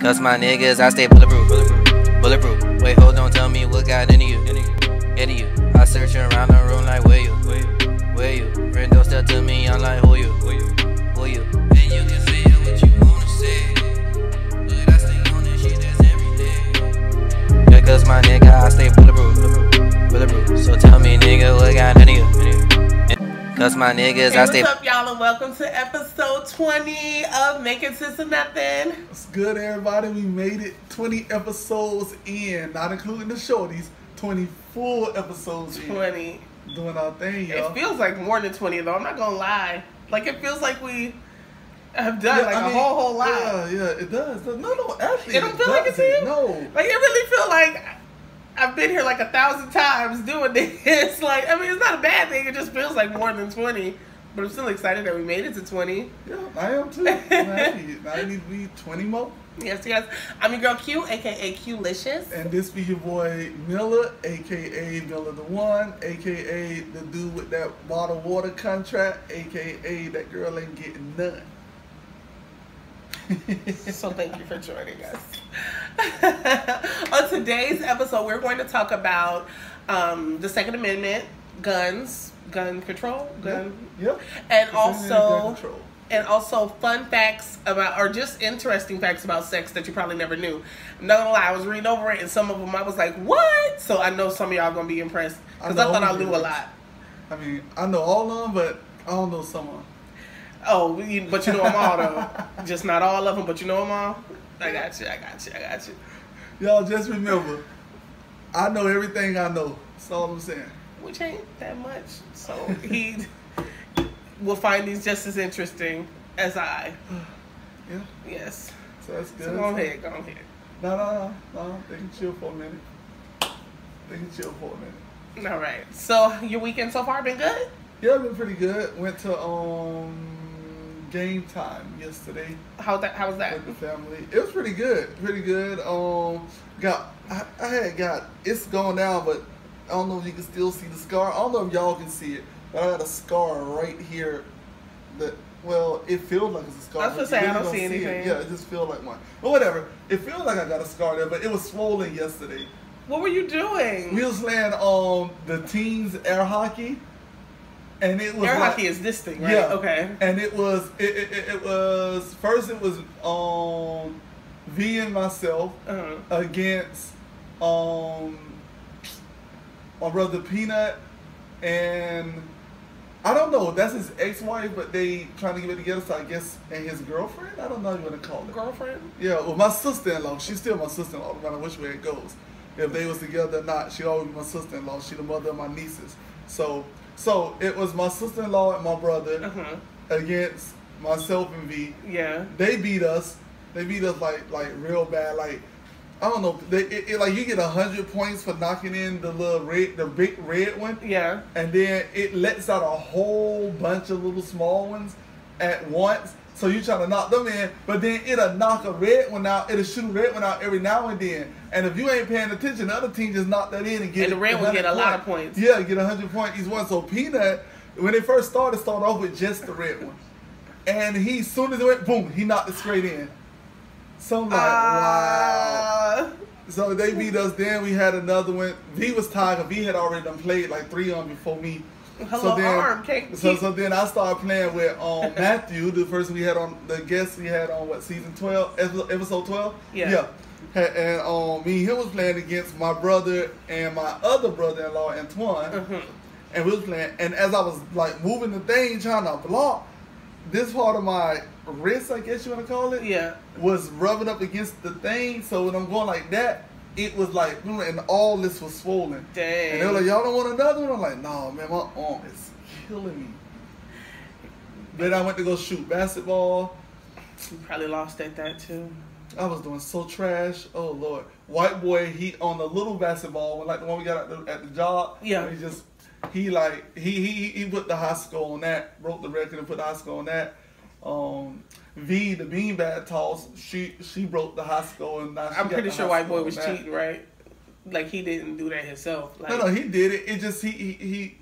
Cause my niggas, I stay bulletproof. Bulletproof. Wait, hold on, tell me what got into you. Into you. I search around the room like, where you? Where you? Rendo step to me, I'm like, who you? Who you? And you can say what you wanna say. But I stay on this shit, that's every day. Yeah, cause my nigga, I stay bulletproof. Bulletproof. So tell me, nigga, what got into you? Cause my niggas, hey, I stay. What's up, y'all, and welcome to episode 20 of Making Sense of Nothing. What's good, everybody? We made it 20 episodes in, not including the shorties. 20 full episodes 20. In. Doing our thing, y'all. It feels like more than 20, though. I'm not gonna lie. Like, it feels like we have done a whole lot. Yeah, it does. No, actually, it don't feel like it to you? No. Like, it really feel like I've been here like 1,000 times doing this. Like, I mean, it's not a bad thing. It just feels like more than 20. But I'm still excited that we made it to 20. Yeah, I am too. I'm happy. I need to be 20 more. Yes. I'm your girl Q, a.k.a. Q-licious. And this be your boy Miller, a.k.a. Miller the One, a.k.a. the dude with that bottled water contract, a.k.a. that girl ain't getting none. So thank you for joining us. On today's episode, we're going to talk about the Second Amendment, guns, gun control, Yep. and also fun facts about, or just interesting facts about sex that you probably never knew. I'm not gonna lie, I was reading over it, and some of them I was like, what? So I know some of y'all gonna be impressed, because I thought I knew a lot. I mean, I know all of them, but I don't know some of them. Oh, but you know them all, though. Just not all of them, but you know them all. I got you. Y'all just remember, I know everything I know. That's all I'm saying. Which ain't that much. So he will find these just as interesting as I. Yeah. Yes. So that's good. So go ahead. No. They can chill for a minute. All right. So your weekend so far been good? Yeah, it's been pretty good. Went to game time yesterday. How was that? With the family. It was pretty good. It's going down, but I don't know if you can still see the scar. I don't know if y'all can see it, but I got a scar right here. It feels like it's a scar. I was gonna say, I don't see anything. Yeah, it just feels like one. But whatever. It feels like I got a scar there, but it was swollen yesterday. What were you doing? We was playing the teens air hockey. And it was hockey is this thing, right? Yeah. Okay. And it was first V and myself against my brother Peanut, and I don't know, that's his ex-wife, but they trying to get it together, so I guess, and his girlfriend? I don't know what you want to call it. Girlfriend? Yeah, well, my sister-in-law. She's still my sister-in-law, no matter which way it goes. If they was together or not, she always be my sister-in-law. She the mother of my nieces. So it was my sister-in-law and my brother against myself and V. Yeah. They beat us. Like real bad. Like, I don't know. Like you get 100 points for knocking in the big red one. Yeah. And then it lets out a whole bunch of little small ones at once. So you trying to knock them in, but then it'll knock a red one out. It'll shoot a red one out every now and then. And if you ain't paying attention, the other team just knock that in and get. And the red one get a lot of points. Yeah, get 100 points each one. So Peanut, when they first started off with just the red one, and as soon as it went boom, he knocked it straight in. So I'm like, wow. So they beat us. Then we had another one. V was tired. V had already done played like 3 of them before me. So then I started playing with Matthew, the person we had on, the guest we had on season 12, episode 12? Yeah. And me and him was playing against my brother and my other brother-in-law, Antoine. And we was playing, and as I was like moving the thing, trying to block, this part of my wrist, I guess you want to call it, was rubbing up against the thing. So when I'm going like that, it was like, and all this was swollen. Dang. And they were like, y'all don't want another one? I'm like, no, man, my arm is killing me. Then I went to go shoot basketball. You probably lost at that too. I was doing so trash. Oh, Lord. White boy, he on the little basketball, like the one we got at the job. Yeah. He put the high score on that, broke the record and put the high score on that. V, the beanbag toss, she broke the high score, and now I'm pretty sure white boy was cheating, right? Like he didn't do that himself. Like, no, he did it. It just he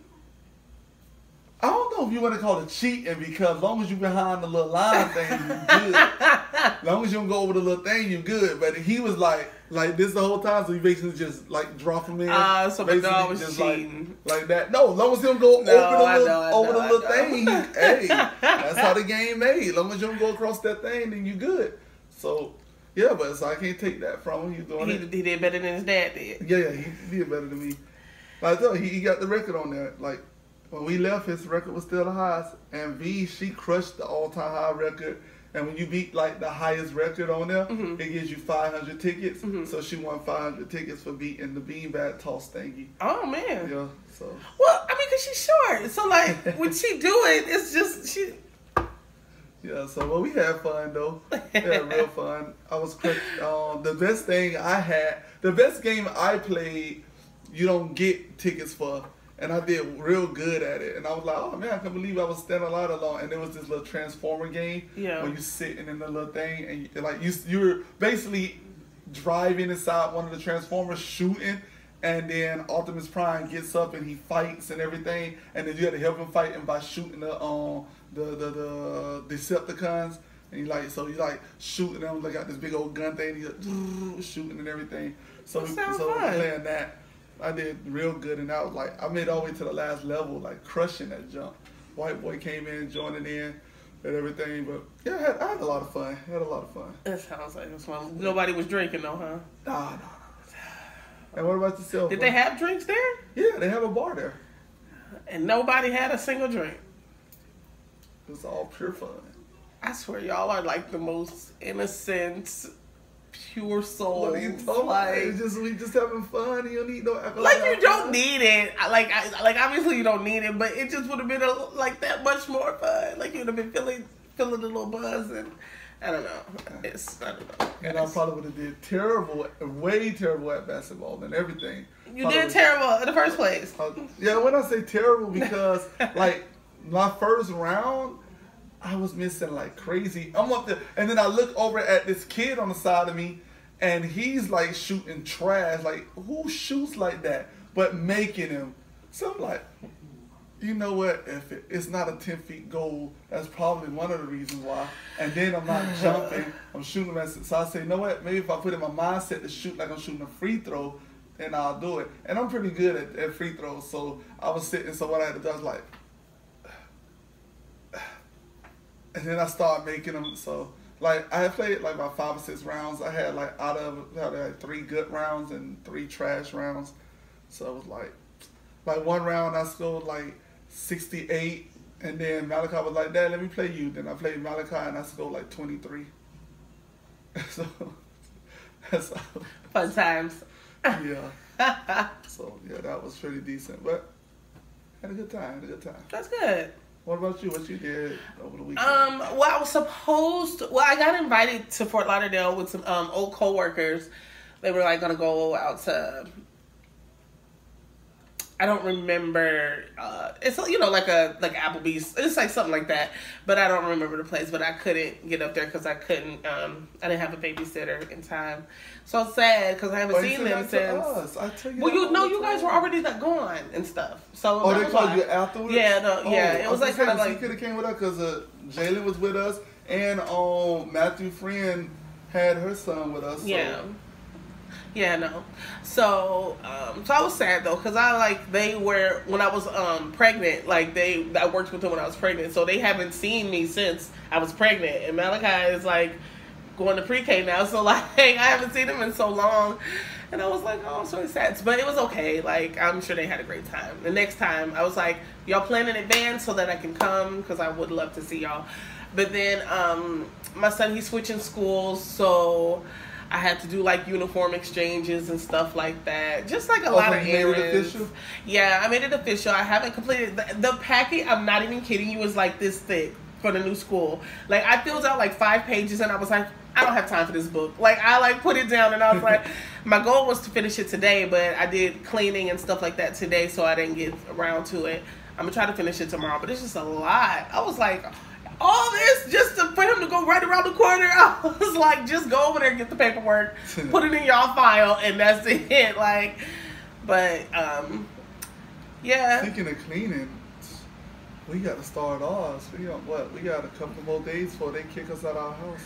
I don't know if you want to call it cheating because as long as you behind the little line thing, you good. As long as you don't go over the little thing, you good. But he was like this the whole time, so he basically just like drop him in. So the dog was just cheating. Like that. No, as long as he don't go over the little thing, hey, that's how the game made. As long as you don't go across that thing, then you good. So yeah, but so I can't take that from him. He's doing it. He did better than his dad did. Yeah, he did better than me. Like I told you, he got the record on there. Like when we left, his record was still the highest. And V, she crushed the all-time high record. And when you beat like the highest record on there, it gives you 500 tickets. So she won 500 tickets for beating the beanbag toss thingy. Oh man. Yeah. So. Well, I mean, cause she's short. So like when she do it, it's just she. Yeah. So well, we had fun though. We had real fun. I was the best thing I had, the best game I played. You don't get tickets for. And I did real good at it. And I was like, oh man, I can't believe I was standing a lot alone. And there was this little Transformer game where you sitting in the little thing and you're basically driving inside one of the Transformers shooting, and then Optimus Prime gets up and he fights and everything, and then you have to help him fight him by shooting the Decepticons. And you shooting them, like got this big old gun thing, he's like shooting and everything. So we playing that. I did real good, and I was like, I made all the way to the last level, like crushing that jump. White boy came in, joining in, and everything. But yeah, I had a lot of fun. That sounds like it was fun. Nobody was drinking though, huh? No. And what about yourself? Did they have drinks there? Yeah, they have a bar there. And nobody had a single drink. It was all pure fun. I swear, y'all are like the most innocent, pure souls. What are you talking about? We just having fun. You don't need no alcohol. Like you don't need it. Like obviously you don't need it, but it just would have been like that much more fun. Like you would have been feeling a little buzz, and I don't know. I don't know. And I probably would have did terrible, way terrible at basketball and everything. You did terrible in the first place. Yeah, when I say terrible, because like my first round, I was missing like crazy. I'm up there, and then I look over at this kid on the side of me, and he's like shooting trash. Like, who shoots like that? But making him. So I'm like, you know what? If it's not a 10-feet goal, that's probably one of the reasons why. And then I'm not jumping. I'm shooting. So I say, you know what? Maybe if I put in my mindset to shoot like I'm shooting a free throw, then I'll do it. And I'm pretty good at free throws. So I was sitting. So what I had to do, I was like. And then I started making them. So, like, I had played like about 5 or 6 rounds. I had like I had 3 good rounds and 3 trash rounds. So it was like one round I scored like 68, and then Malachi was like, "Dad, let me play you." Then I played Malachi and I scored like 23. So that's fun times. Yeah. So yeah, that was pretty decent, but had a good time. That's good. What about you? What you did over the weekend? Well, I got invited to Fort Lauderdale with some old coworkers. They were like gonna go out to. I don't remember. It's like Applebee's. It's like something like that, but I don't remember the place. But I couldn't get up there because I couldn't. I didn't have a babysitter in time. So sad because I haven't seen them since. I tell you. Well, you guys were already gone and stuff. So they called you afterwards. Yeah, it was like kind of like he could have came with us because Jalen was with us, and Matthew's friend had her son with us. So. Yeah. Yeah, no. So I was sad though, cause they were when I was pregnant. Like I worked with them when I was pregnant, so they haven't seen me since I was pregnant. And Malachi is like going to pre-K now, so like I haven't seen him in so long. And I was like, oh, I'm so sad, but it was okay. Like I'm sure they had a great time. The next time I was like, y'all plan in advance so that I can come, cause I would love to see y'all. But then my son, he's switching schools, so. I had to do like uniform exchanges and stuff like that. Just like a lot of errands. Made it official? Yeah, I made it official. I haven't completed the packet. I'm not even kidding you. Is like this thick for the new school. Like I filled out like 5 pages and I was like, I don't have time for this book. Like I like put it down and I was like, my goal was to finish it today, but I did cleaning and stuff like that today, so I didn't get around to it. I'm gonna try to finish it tomorrow, but it's just a lot. I was like. All this just for him to go right around the corner. I was like, just go over there and get the paperwork, put it in y'all file, and that's it. Like, but yeah. Speaking of cleaning, We got to start ours. We got a couple more days before they kick us out of our house.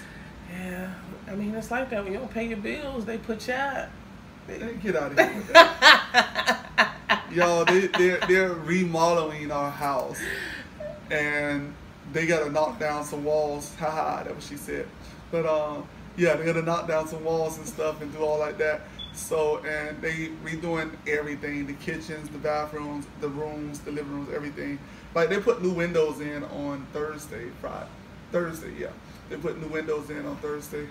Yeah, I mean, it's like that. When you don't pay your bills, they put you out. They get out of here with that. Y'all, they're remodeling our house. And they got to knock down some walls. Haha, that's what she said. But, yeah, they got to knock down some walls and stuff and do all like that. So, and they redoing everything. The kitchens, the bathrooms, the rooms, the living rooms, everything. Like, they put new windows in on Thursday, yeah. They put new windows in on Thursday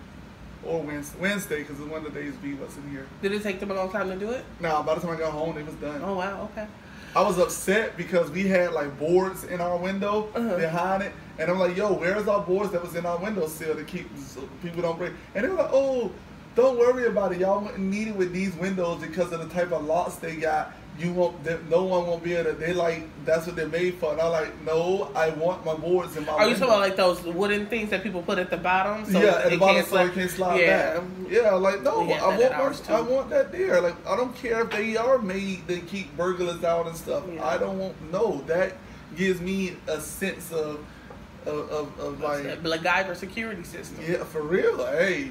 or Wednesday, because it's one of the days B wasn't here. Did it take them a long time to do it? Nah, by the time I got home, it was done. Oh, wow, okay. I was upset because we had like boards in our window behind it, and I'm like, yo, where's our boards that was in our windowsill to keep so people don't break? And they were like, oh, don't worry about it. Y'all wouldn't need it with these windows because of the type of locks they got. No one won't be able to. They like, that's what they're made for. And I'm like, no, I want my boards in my window. Are you talking about like those wooden things that people put at the bottom? So yeah, at the bottom so it can't slide back. Yeah, like, no, I want that there. Like, I don't care if they are made to keep burglars out and stuff. Yeah. I don't want, no, that gives me a sense of like that MacGyver security system. Yeah, for real. Hey,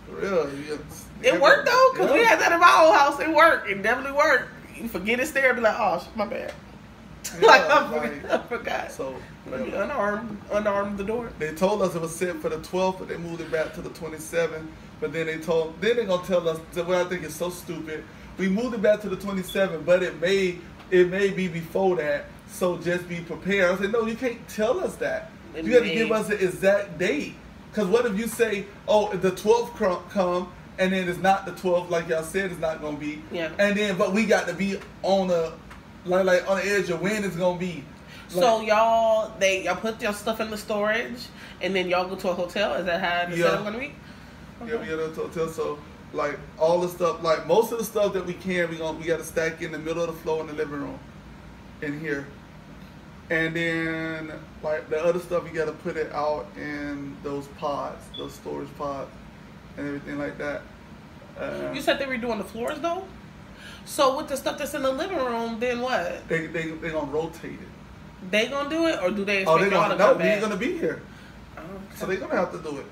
for real. It worked though, because we had that in my old house. It worked. It definitely worked. You forget it's there, be like, oh, my bad. Yeah, I forgot. So, let me unarm the door. They told us it was set for the 12th, but they moved it back to the 27th. But then they're gonna tell us what I think is so stupid. We moved it back to the 27th, but it may be before that. So just be prepared. I said, no, you can't tell us that. You got to give us an exact date. Because what if you say, oh, the 12th come, and then it's not the 12th, like y'all said, it's not gonna be. Yeah. And then, but we got to be on the like on the edge of when it's gonna be. Like, so y'all put your stuff in the storage, and then y'all go to a hotel. Is that how it's gonna be? Okay. Yeah, we go to a hotel. So like all the stuff, like most of the stuff that we got to stack in the middle of the floor in the living room, in here. And then like the other stuff, you got to put it out in those pods, those storage pods. And everything like that. You said they were doing the floors though? So with the stuff that's in the living room, then what? They gonna rotate it. They gonna do it, or do they expect y'all to come back? No, we're gonna be here. Oh, okay. So they're gonna have to do it.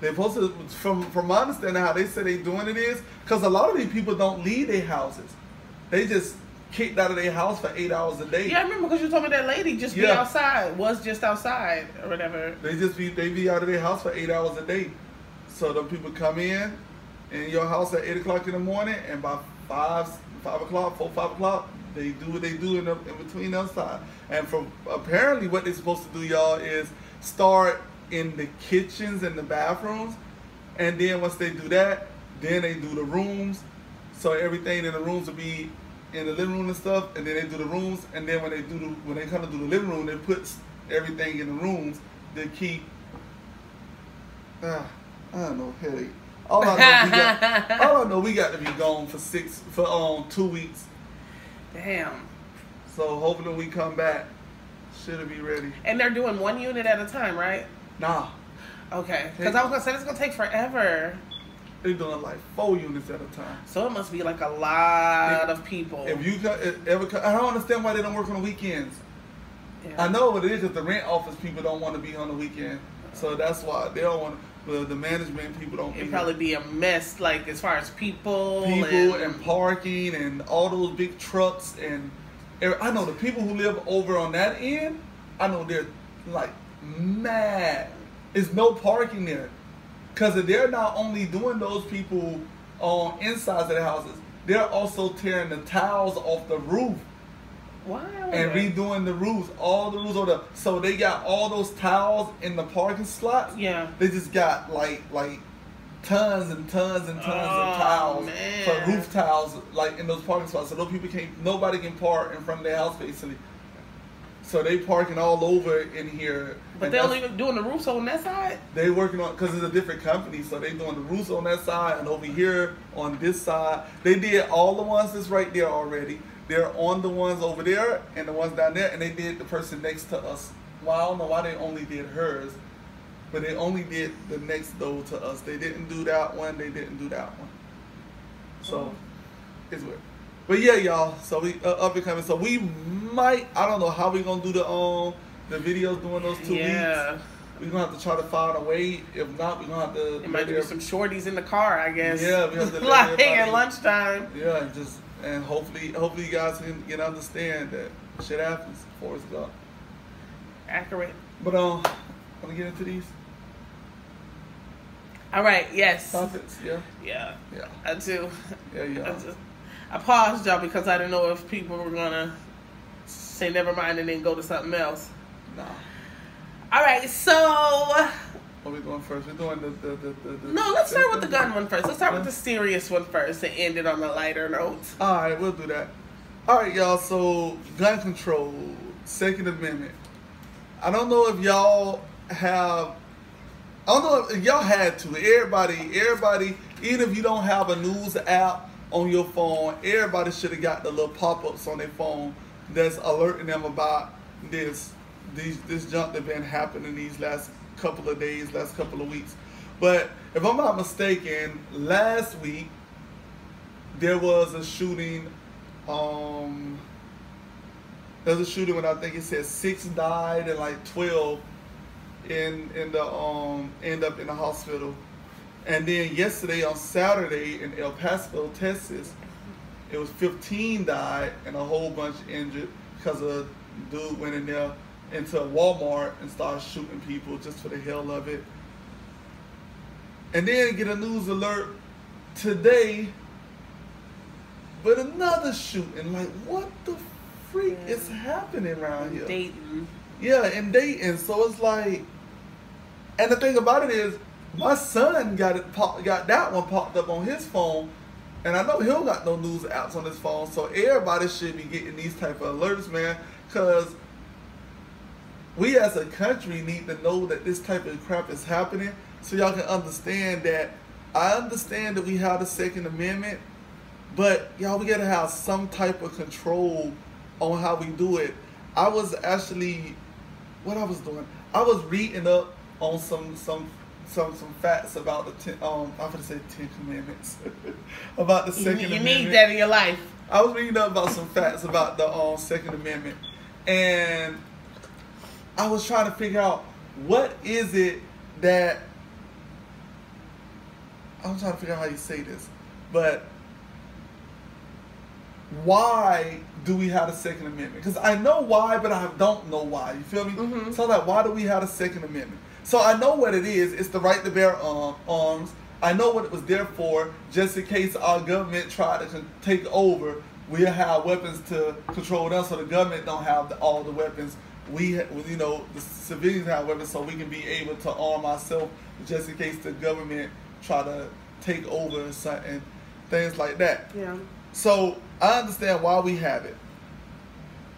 They're supposed to, from my understanding, how they say they doing it is, because a lot of these people don't leave their houses. They just kicked out of their house for 8 hours a day. Yeah, I remember because you told me that lady just be outside, was just outside or whatever. They be out of their house for 8 hours a day. So the people come in your house at 8 o'clock in the morning, and by 5 o'clock, they do what they do in between outside. And from apparently what they're supposed to do, y'all, is start in the kitchens and the bathrooms, and then once they do that, then they do the rooms. So everything in the rooms will be in the living room and stuff, and then they do the rooms, and then when they come to do the living room, they put everything in the rooms to keep. I don't know, headache. All I know, we got to be gone for 2 weeks. Damn. So hopefully when we come back, should be ready. And they're doing one unit at a time, right? Nah. Okay. Because I was gonna say it's gonna take forever. They're doing like 4 units at a time. So it must be like a lot of people. If you I don't understand why they don't work on the weekends. Yeah. I know what it is, because the rent office people don't want to be on the weekend. So that's why they don't want to. The management people don't. It'd probably be a mess, like as far as people and parking and all those big trucks, and I know the people who live over on that end. I know they're like mad. There's no parking there, because they're not only doing those people on insides of the houses, they're also tearing the tiles off the roof. Wow. And redoing the roofs, all the roofs so they got all those tiles in the parking slots. Yeah. They just got like tons and tons and tons of tiles, for roof tiles, like in those parking spots. So nobody can park in front of their house basically. So they parking all over in here. But they're only doing the roofs on that side? They working on, because it's a different company, so they doing the roofs on that side, and over here on this side. They did all the ones that's right there already. They're on the ones over there and the ones down there, and they did the person next to us. Well, I don't know why they only did hers, but they only did the next door to us. They didn't do that one. They didn't do that one. So, it's weird. But yeah, y'all. So we up and coming. So we might. I don't know how we gonna do the videos during those 2 weeks. We're gonna have to try to find a way. If not, we're gonna have to. It might be some shorties in the car, I guess. Yeah, we have to like at lunchtime. Yeah, and hopefully you guys can understand that shit happens. Forrest Gump. Accurate. But want to get into these. All right. Yes. Topics. Yeah. Yeah. Yeah. I do. Yeah. I paused y'all because I didn't know if people were gonna say never mind and then go to something else. Nah. All right, so. What are we going first? We're doing the No, let's start with the gun one first. Let's start with the serious one first and end it on a lighter note. All right, we'll do that. All right, y'all. So, gun control, Second Amendment. I don't know if y'all have. I don't know if y'all had to. Everybody, even if you don't have a news app on your phone, everybody should have got the little pop-ups on their phone that's alerting them about this junk that been happening these last couple of days, last couple of weeks. But if I'm not mistaken, last week there was a shooting. There was a shooting when I think it said 6 died and like 12 in the end up in the hospital. And then yesterday on Saturday in El Paso, Texas, it was 15 died and a whole bunch injured because a dude went in there into a Walmart and started shooting people just for the hell of it. And then get a news alert today, but another shooting. Like, what the freak is happening around here? Dayton. Yeah, in Dayton. So it's like, and the thing about it is, my son got that one popped up on his phone, and I know he don't got no news apps on his phone. So everybody should be getting these type of alerts, man, because we as a country need to know that this type of crap is happening, so y'all can understand that. I understand that we have the Second Amendment, but y'all, we gotta have some type of control on how we do it. I was actually, what I was doing, I was reading up on some facts about the I'm gonna say 10 Commandments about the Second Amendment. You need that in your life. I was reading up about some facts about the Second Amendment, and I was trying to figure out what is it that, I'm trying to figure out how you say this, but why do we have the Second Amendment? Because I know why, but I don't know why. You feel me? Mm-hmm. So like, why do we have the Second Amendment? So I know what it is. It's the right to bear arms. I know what it was there for, just in case our government tried to take over. We'll have weapons to control them, so the government don't have all the weapons. The civilians have weapons, so we can be able to arm ourselves just in case the government try to take over and things like that. Yeah. So I understand why we have it.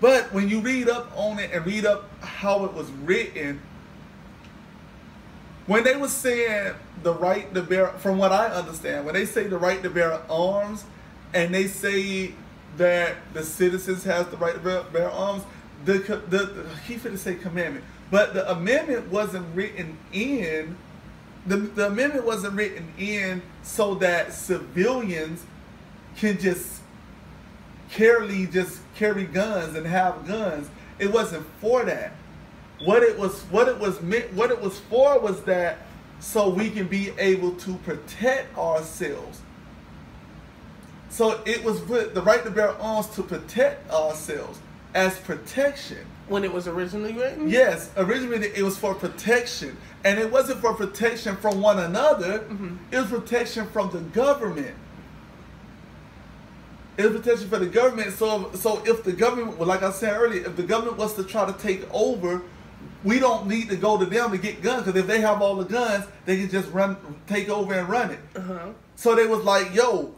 But when you read up on it and read up how it was written, when they were saying the right to bear, from what I understand, when they say the right to bear arms, and they say that the citizens have the right to bear arms, I keep finna say commandment, but the amendment wasn't written in. The amendment wasn't written in so that civilians can just carry guns and have guns. It wasn't for that. What it was for was that so we can be able to protect ourselves. So it was with the right to bear arms to protect ourselves as protection. When it was originally written? Yes, originally it was for protection. And it wasn't for protection from one another. Mm-hmm. It was protection from the government. It was protection for the government. So if the government, well, like I said earlier, if the government was to try to take over, we don't need to go to them to get guns, because if they have all the guns, they can just take over and run it. Uh-huh. So they was like, yo,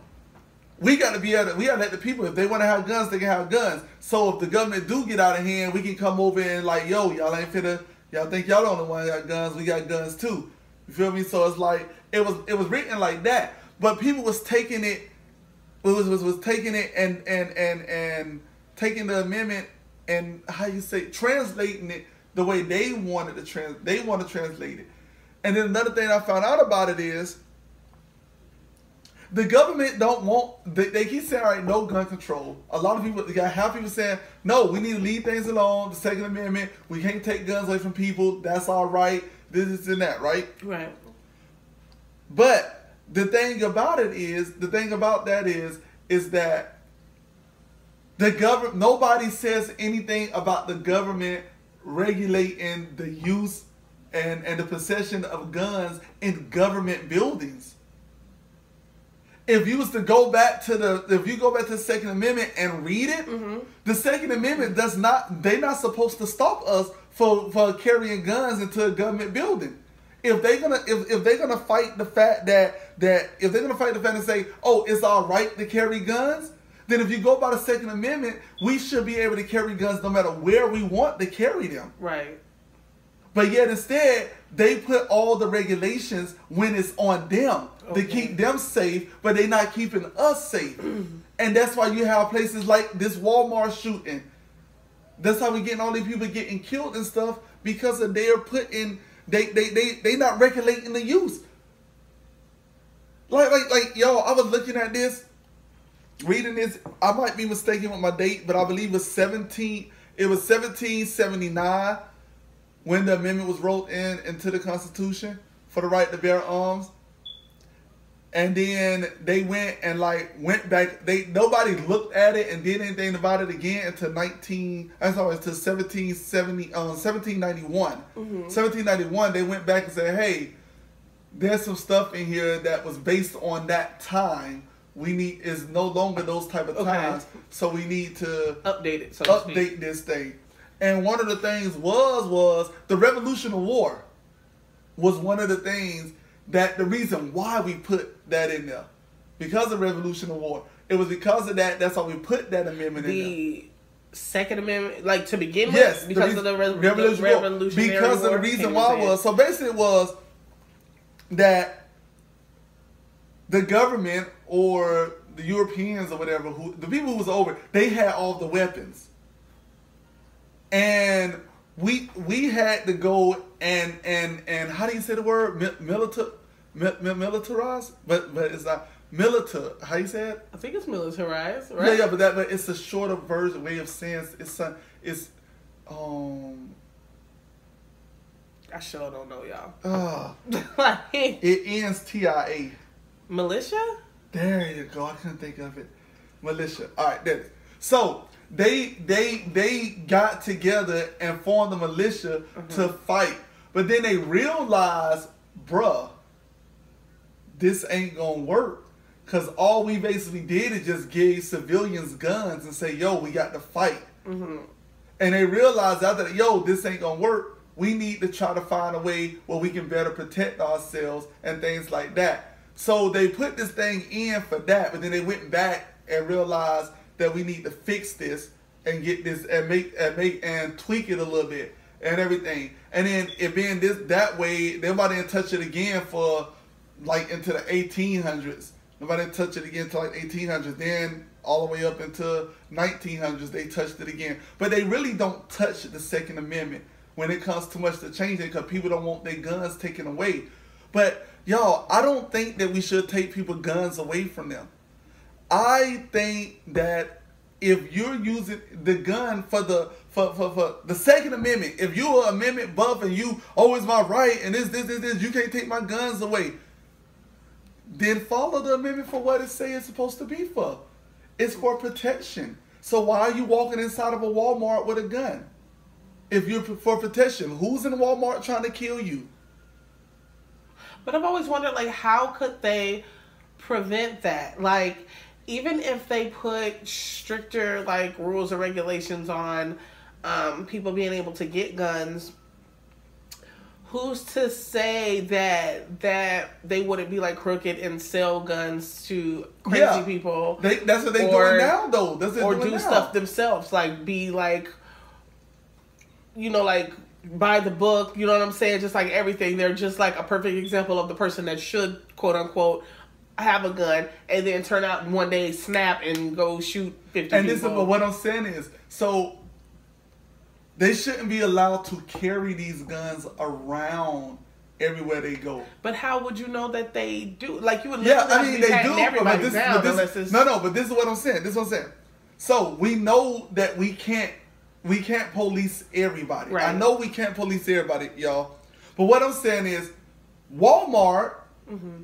we gotta let the people, if they want to have guns, they can have guns. So if the government do get out of hand, we can come over and like, yo, y'all ain't finna, y'all think y'all the only one that got guns, we got guns too. You feel me? So it's like, it was written like that, but people was taking it, was taking it and taking the amendment and translating it the way they wanted to translate it. And then another thing I found out about it is the government don't want. They keep saying, all right, no gun control. A lot of people, you got half people saying, no, we need to leave things alone. The Second Amendment, we can't take guns away from people. That's all right. This and that, right? Right. But the thing about that is that the government. Nobody says anything about the government regulating the use and the possession of guns in government buildings. If you was to go back to the Second Amendment and read it, the Second Amendment does not. They're not supposed to stop us for carrying guns into a government building. If they're gonna fight the fact and say, oh, it's all right to carry guns, then if you go by the Second Amendment, we should be able to carry guns no matter where we want to carry them. Right. But yet instead, they put all the regulations when it's on them to keep them safe, but they're not keeping us safe. And that's why you have places like this Walmart shooting. That's how we getting all these people getting killed and stuff, because of they not regulating the use. Like yo, I was looking at this, reading this. I might be mistaken with my date, but I believe it was 1779 when the amendment was wrote into the Constitution for the right to bear arms. And then they went back. Nobody looked at it and did anything about it again until 1791. 1791, they went back and said, hey, there's some stuff in here that was based on that time. Is no longer those type of times, so we need to update it. Update this thing. And one of the things was the Revolutionary War was one of the things that the reason why we put that in there. Because of Revolutionary War. It was because of that, that's why we put that amendment in there. The Second Amendment, like to begin with? Yes. Because of the Revolutionary War. Because of the reason why was, so basically it was that the government or the Europeans or whatever, the people who was over, they had all the weapons. And we had to go and how do you say the word? Militarize? But it's not military. How you say it? I think it's militarized, right? Yeah, but it's a shorter version way of saying I sure don't know, y'all. It ends TIA. Militia? There you go. I couldn't think of it. Militia. All right, there it is. So they got together and formed a militia to fight, but then they realized, bruh, this ain't gonna work, because all we basically did is just give civilians guns and say, yo, we got to fight. And they realized after that, yo, this ain't gonna work. We need to try to find a way where we can better protect ourselves and things like that. So they put this thing in for that, but then they went back and realized that we need to fix this and get this and make and tweak it a little bit and everything. And then it being that way, nobody didn't touch it again for like into the 1800s. Nobody didn't touch it again until like 1800s. Then all the way up into 1900s, they touched it again. But they really don't touch the Second Amendment when it comes too much to change it, because people don't want their guns taken away. But y'all, I don't think that we should take people guns away from them. I think that if you're using the gun for the Second Amendment, if you're an amendment buff and you, oh, it's my right and this, you can't take my guns away, then follow the amendment for what it say it's supposed to be for. It's for protection. So why are you walking inside of a Walmart with a gun? If you're for protection, who's in Walmart trying to kill you? But I've always wondered, like, how could they prevent that? Like, even if they put stricter, like, rules or regulations on people being able to get guns, who's to say that they wouldn't be, like, crooked and sell guns to crazy people? That's what they're doing now, though. Or do stuff themselves, like, be, like, you know, like, by the book, you know what I'm saying? Just like everything. They're just like a perfect example of the person that should, quote unquote, have a gun and then turn out one day, snap, and go shoot 50 people. And this is what I'm saying is, so they shouldn't be allowed to carry these guns around everywhere they go. But how would you know that they do? Like, you would They do. everybody's down unless it's... But this is what I'm saying. So we know that we can't police everybody. Right. I know we can't police everybody, y'all. But what I'm saying is, Walmart,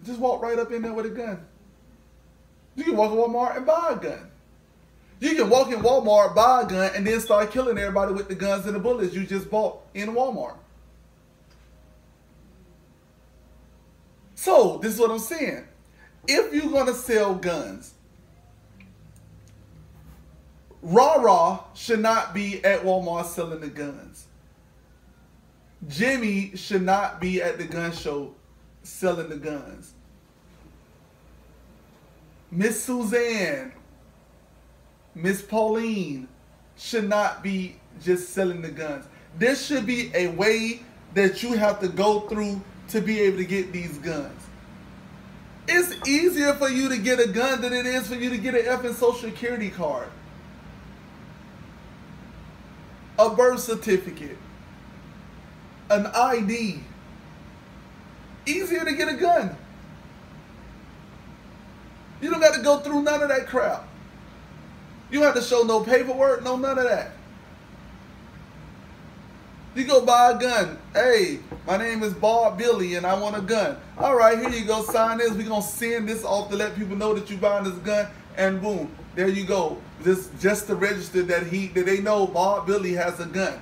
just walk right up in there with a gun. You can walk in Walmart and buy a gun. You can walk in Walmart, buy a gun, and then start killing everybody with the guns and the bullets you just bought in Walmart. So, this is what I'm saying. If you're going to sell guns, Rah-Rah should not be at Walmart selling the guns. Jimmy should not be at the gun show selling the guns. Miss Suzanne, Miss Pauline should not be just selling the guns. There should be a way that you have to go through to be able to get these guns. It's easier for you to get a gun than it is for you to get an effing social security card, a birth certificate, an ID. Easier to get a gun. You don't got to go through none of that crap. You don't have to show no paperwork, no none of that. You go buy a gun. Hey, my name is Bob Billy and I want a gun. All right, here you go. Sign this. We're going to send this off to let people know that you're buying this gun. And boom, there you go. This just to register that they know Bob Billy has a gun.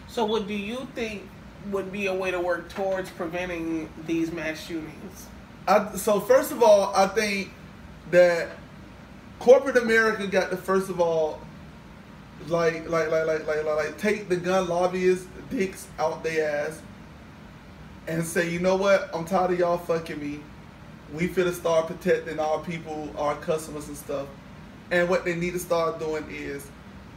So what do you think would be a way to work towards preventing these mass shootings? So first of all, I think that corporate America got to first of all like take the gun lobbyists' dicks out their ass and say, you know what, I'm tired of y'all fucking me. We finna start protecting our people, our customers and stuff. And what they need to start doing is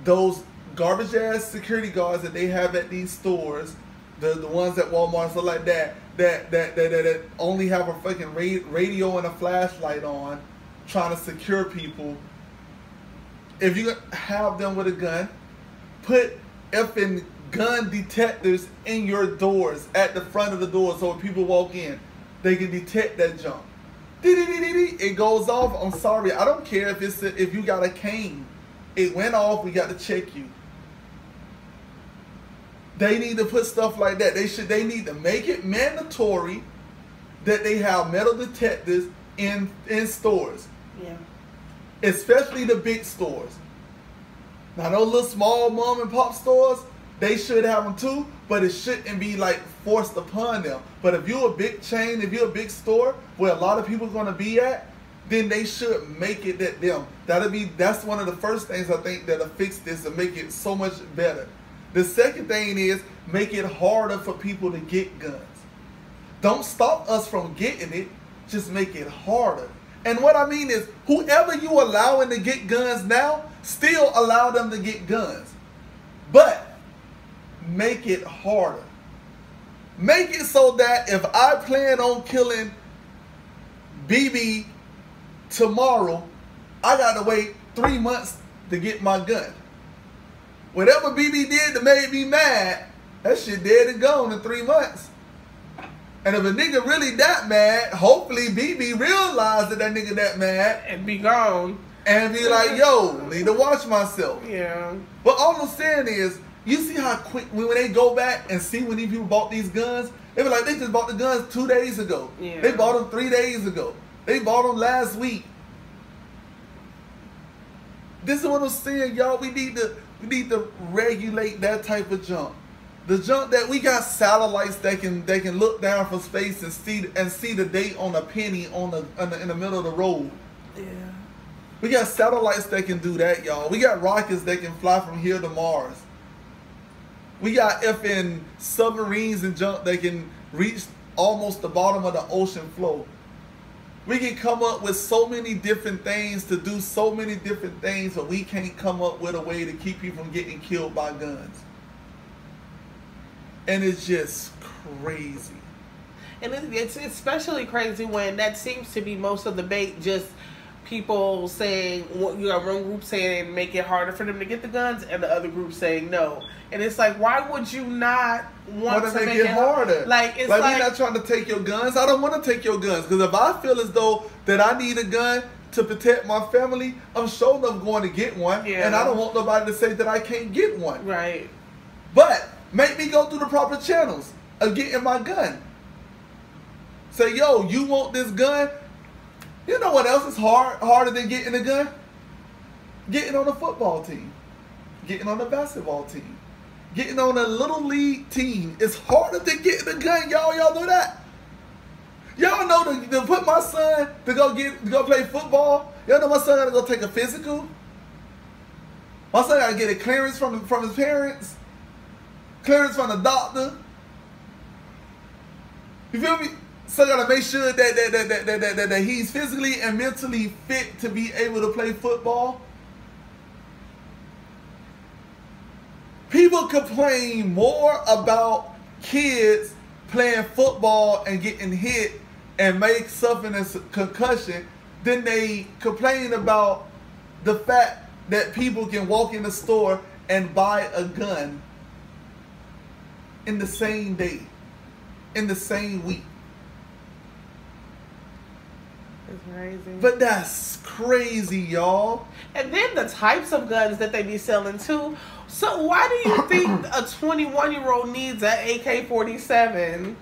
those garbage ass security guards that they have at these stores, the ones at Walmart and stuff like that only have a fucking radio and a flashlight on, trying to secure people. If you have them with a gun, put effing gun detectors in your doors, at the front of the door, so when people walk in, they can detect that junk. It goes off. I'm sorry, I don't care if you got a cane. It went off. We got to check you. They need to put stuff like that. They need to make it mandatory that they have metal detectors in stores. Yeah. Especially the big stores. Now those little small mom and pop stores, they should have them too, but it shouldn't be like forced upon them. But if you're a big chain, if you're a big store where a lot of people are going to be at, then they should make it that them. That's one of the first things I think that'll fix this and make it so much better. The second thing is make it harder for people to get guns. Don't stop us from getting it, just make it harder. And what I mean is, whoever you allowing to get guns now, still allow them to get guns. But make it harder. Make it so that if I plan on killing BB tomorrow, I gotta wait 3 months to get my gun. Whatever BB did that made me mad, that shit dead and gone in 3 months. And if a nigga really that mad, hopefully BB realized that nigga that mad. And be gone. And be like, yo, need to watch myself. Yeah. But all I'm saying is, you see how quick, when they go back and see when these people bought these guns, they be like, they just bought the guns 2 days ago. Yeah. They bought them 3 days ago. They bought them last week. This is what I'm saying, y'all. We need to regulate that type of junk. The junk that we got satellites that can look down from space and see the date on a penny in the middle of the road. Yeah. We got satellites that can do that, y'all. We got rockets that can fly from here to Mars. We got effing submarines and junk that can reach almost the bottom of the ocean floor. We can come up with so many different things to do so many different things, but we can't come up with a way to keep you from getting killed by guns. And it's just crazy. And it's especially crazy when that seems to be most of the debate, just people saying, you got one group saying make it harder for them to get the guns, and the other group saying no. And it's like, why would you not want to make it harder? Like, it's like we're not trying to take your guns. I don't want to take your guns, because if I feel as though that I need a gun to protect my family, I'm sure enough going to get one, and I don't want nobody to say that I can't get one. Right. But make me go through the proper channels of getting my gun. Say, yo, you want this gun? You know what else is harder than getting a gun? Getting on a football team, getting on a basketball team, getting on a little league team. It's harder than getting a gun, y'all. Y'all know that? Y'all know to put my son to go play football. Y'all know my son got to go take a physical. My son got to get a clearance from his parents, clearance from the doctor. You feel me? So I got to make sure that he's physically and mentally fit to be able to play football. People complain more about kids playing football and getting hit and suffering a concussion than they complain about the fact that people can walk in the store and buy a gun in the same day, in the same week. It's crazy. But that's crazy, y'all. And then the types of guns that they be selling too. So why do you think a 21-year-old needs an AK-47?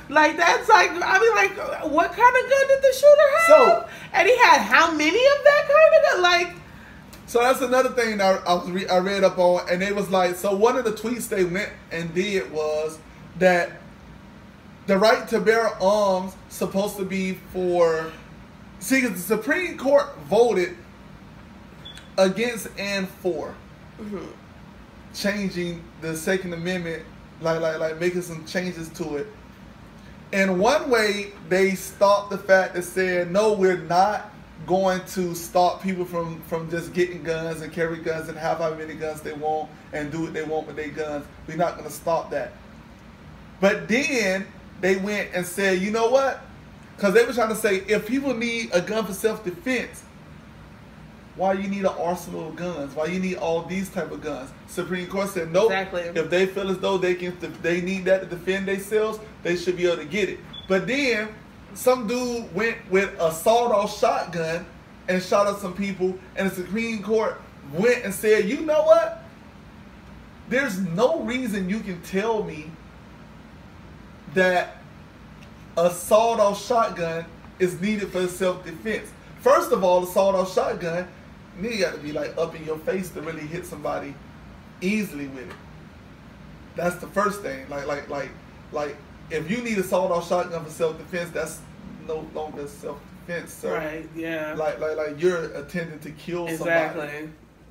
Like, that's like, I mean, like, what kind of gun did the shooter have? And he had how many of that kind of gun? Like, so that's another thing that I read up on, and it was like, so one of the tweets they went and did was that the right to bear arms supposed to be for, see, because the Supreme Court voted against and for. Mm-hmm. Changing the Second Amendment, like making some changes to it. And one way they stopped the fact that said, no, we're not going to stop people from just getting guns and carry guns and have how many guns they want and do what they want with their guns. We're not going to stop that. But then they went and said, you know what? Because they were trying to say, if people need a gun for self-defense, why you need an arsenal of guns? Why you need all these type of guns? Supreme Court said, nope. Exactly. If they feel as though they need that to defend themselves, they should be able to get it. But then some dude went with a sawed-off shotgun and shot up some people, and the Supreme Court went and said, you know what? There's no reason you can tell me that a sawed-off shotgun is needed for self-defense. First of all, the sawed-off shotgun, you got to be like up in your face to really hit somebody easily with it. That's the first thing. Like if you need a sawed-off shotgun for self-defense, that's no longer self-defense, sir. Right? Yeah. Like you're attempting to kill somebody. Exactly.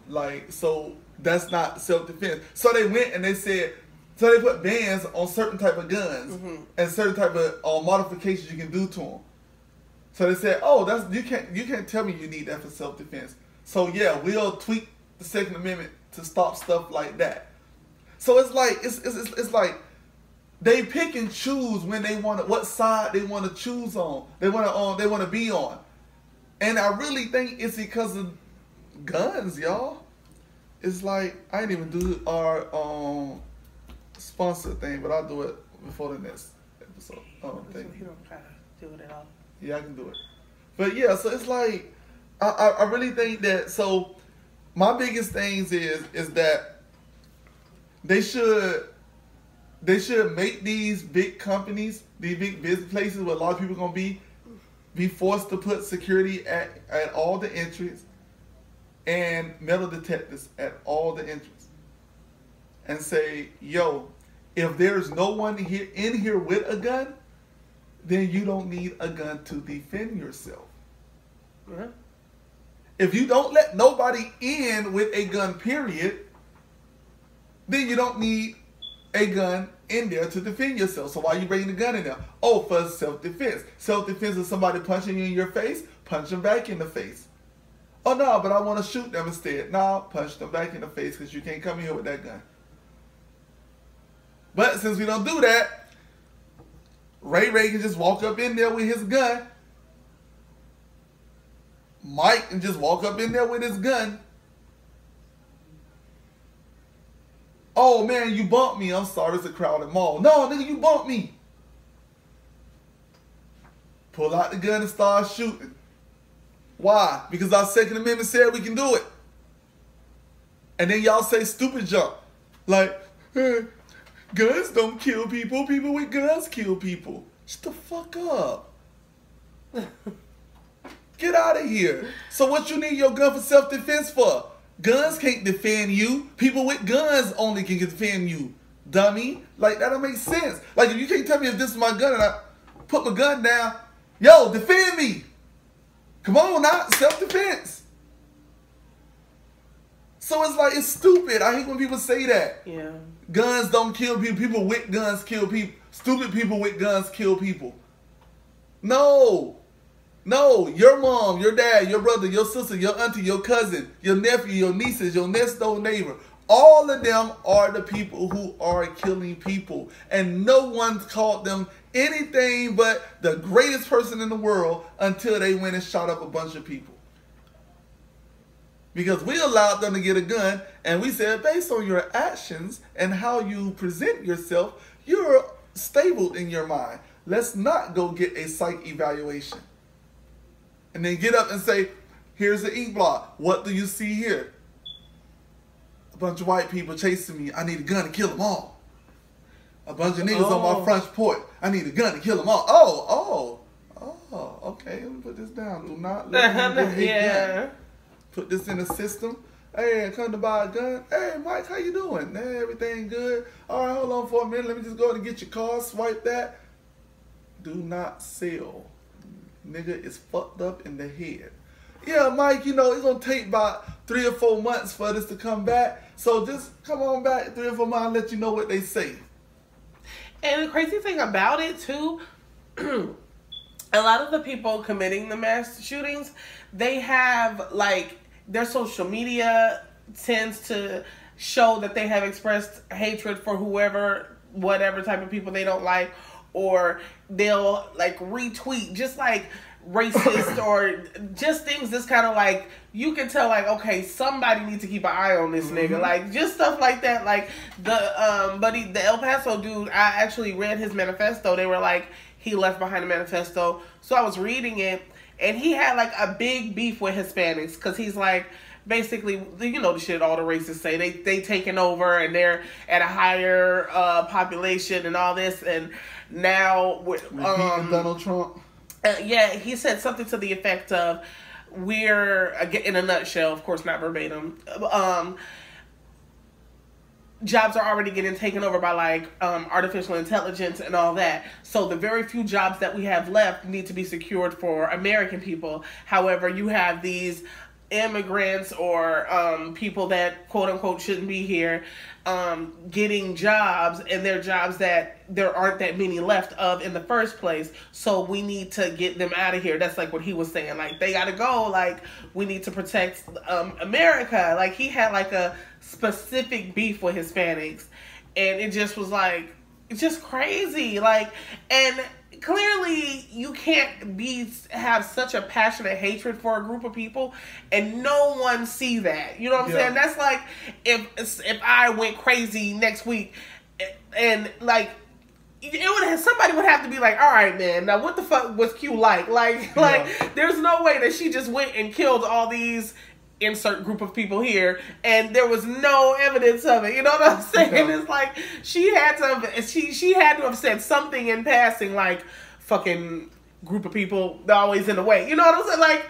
Like, so that's not self-defense. So they went and they said, so they put bans on certain type of guns and certain type of modifications you can do to them. So they said, oh, you can't tell me you need that for self-defense. So yeah, we'll tweak the Second Amendment to stop stuff like that. So it's like it's like they pick and choose when they want what side they want to choose on. They want to be on. And I really think it's because of guns, y'all. It's like, I didn't even do our sponsor thing, but I'll do it before the next episode. Thank you. You don't try to do it at all. Yeah, I can do it. But yeah, so it's like, I really think that, so my biggest things is that they should make these big companies, these big business places where a lot of people are going to be forced to put security at all the entries and metal detectors at all the entries. And say, yo, if there's no one in here with a gun, then you don't need a gun to defend yourself. Uh-huh. If you don't let nobody in with a gun, period, then you don't need a gun in there to defend yourself. So why are you bringing the gun in there? Oh, for self-defense. Self-defense is somebody punching you in your face, punch them back in the face. Oh, no, but I want to shoot them instead. No, punch them back in the face because you can't come in here with that gun. But since we don't do that, Ray can just walk up in there with his gun. Mike and just walk up in there with his gun. Oh man, you bumped me. I'm sorry, it's a crowded mall. No, nigga, you bumped me. Pull out the gun and start shooting. Why? Because our Second Amendment said we can do it. And then y'all say stupid junk. Like, guns don't kill people. People with guns kill people. Shut the fuck up. Get out of here. So what you need your gun for self-defense for? Guns can't defend you. People with guns only can defend you. Dummy. Like, that don't make sense. Like, if you can't tell me if this is my gun and I put my gun down, yo, defend me. Come on now, self-defense. So it's like, it's stupid. I hate when people say that. Yeah. Guns don't kill people. People with guns kill people. Stupid people with guns kill people. No. No. Your mom, your dad, your brother, your sister, your auntie, your cousin, your nephew, your nieces, your next door neighbor. All of them are the people who are killing people. And no one's called them anything but the greatest person in the world until they went and shot up a bunch of people. Because we allowed them to get a gun, and we said, based on your actions and how you present yourself, you're stable in your mind. Let's not go get a psych evaluation. And then get up and say, here's the ink block. What do you see here? A bunch of white people chasing me. I need a gun to kill them all. A bunch of niggas on my front porch. I need a gun to kill them all. Oh, okay. Let me put this down. Do not let me get a gun. Put this in the system. Hey, I come to buy a gun. Hey, Mike, how you doing? Hey, everything good? All right, hold on for a minute. Let me just go and get your car, swipe that. Do not sell. Nigga is fucked up in the head. Yeah, Mike, you know, it's going to take about 3 or 4 months for this to come back. So just come on back 3 or 4 months and let you know what they say. And the crazy thing about it, too, a lot of the people committing the mass shootings, they have, like, their social media tends to show that they have expressed hatred for whoever, whatever type of people they don't like, or they'll, like, retweet just, like, racist or just things that's kind of like, you can tell, like, okay, somebody needs to keep an eye on this nigga. Like, just stuff like that. Like, the El Paso dude, I actually read his manifesto. They were like, he left behind a manifesto. So I was reading it, and he had, like, a big beef with Hispanics, because he's like, basically, you know the shit all the racists say. They taking over, and they're at a higher population and all this, and now with Donald Trump. Yeah, he said something to the effect of, we're, in a nutshell, of course not verbatim, jobs are already getting taken over by, like, artificial intelligence and all that. So the very few jobs that we have left need to be secured for American people. However, you have these immigrants or people that quote unquote shouldn't be here getting jobs, and they're jobs that there aren't that many left of in the first place, so we need to get them out of here. That's like what he was saying, like, they gotta go, like, we need to protect America. Like, he had like a specific beef with Hispanics, and it just was like, it's just crazy. Like, and clearly you can't have such a passionate hatred for a group of people and no one see that. You know what I'm saying? That's like if I went crazy next week and, like, somebody would have to be like, all right, man, now what the fuck was Q like? Like there's no way that she just went and killed all these insert group of people here and there was no evidence of it. You know what I'm saying? It's like she had to have said something in passing, like, fucking group of people always in the way. You know what I'm saying? Like,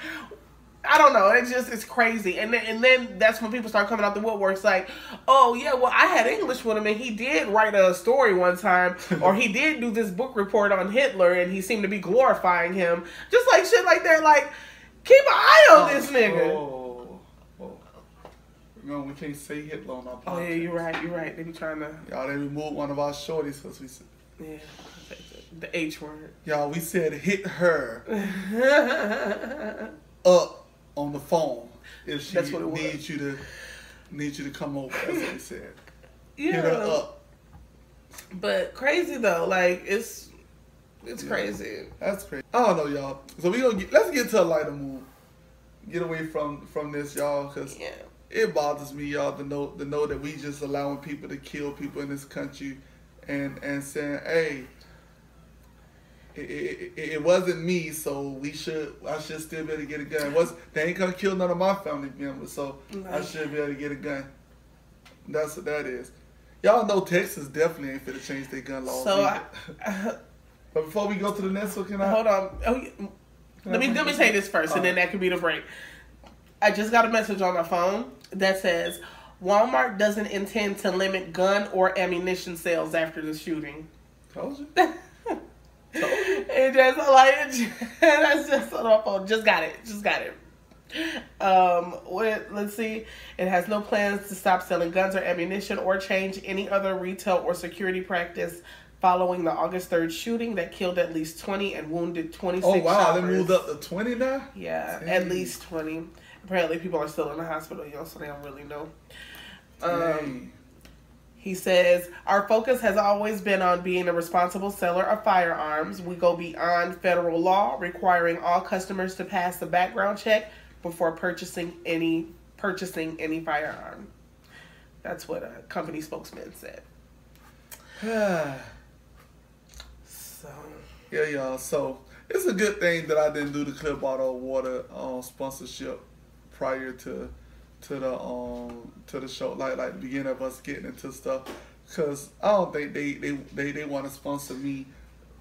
I don't know. It's crazy. And then that's when people start coming out the woodworks like, oh yeah, well, I had English with him and he did write a story one time, or he did do this book report on Hitler and he seemed to be glorifying him. Just like shit like that. Like, keep an eye on this nigga. No, we can't say Hitler on our podcast. Oh yeah, you're right. They be trying to. Y'all, they removed one of our shorties because we said. Yeah, the H word. Y'all, we said hit her up on the phone if she needs you to come over. That's what we said. Yeah. Hit her up. But crazy though, like it's crazy. That's crazy. I don't know, y'all. So let's get to a lighter mood. get away from this, y'all, because it bothers me, y'all, to know that we just allowing people to kill people in this country, and saying, hey, it wasn't me, so I should still be able to get a gun. They ain't gonna kill none of my family members, so I should be able to get a gun. That's what that is. Y'all know Texas definitely ain't finna change their gun laws. But before we go to the next one, hold on. Let me say this first, and then that could be the break. I just got a message on my phone that says Walmart doesn't intend to limit gun or ammunition sales after the shooting. Told you. It just that's just on my phone. Just got it. Let's see. It has no plans to stop selling guns or ammunition or change any other retail or security practice following the August 3rd shooting that killed at least 20 and wounded 26 Oh, wow. shoppers. They moved up to 20 now? Yeah, at least 20. Apparently people are still in the hospital, so they don't really know. He says, our focus has always been on being a responsible seller of firearms. We go beyond federal law, requiring all customers to pass a background check before purchasing any firearm. That's what a company spokesman said. Yeah, y'all. So it's a good thing that I didn't do the clear bottle of water sponsorship prior to the show, like the beginning of us getting into stuff, because I don't think they want to sponsor me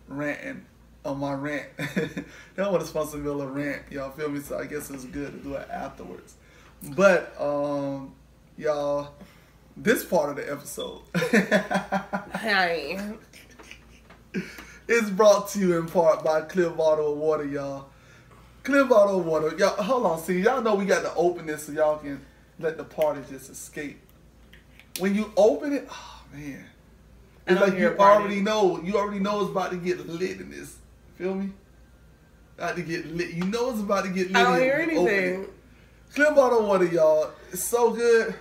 ranting on my rant. They don't want to sponsor me on a rant, y'all feel me? So I guess it's good to do it afterwards. But y'all, this part of the episode is brought to you in part by Clear Bottle of Water, y'all. Clear Bottle of Water, y'all. Hold on, see, y'all know we got to open this so y'all can let the party just escape. When you open it, oh man, it's like you already know it's about to get lit in this. Feel me? About to get lit. You know it's about to get lit. I don't hear anything. Clear Bottle of Water, y'all. It's so good.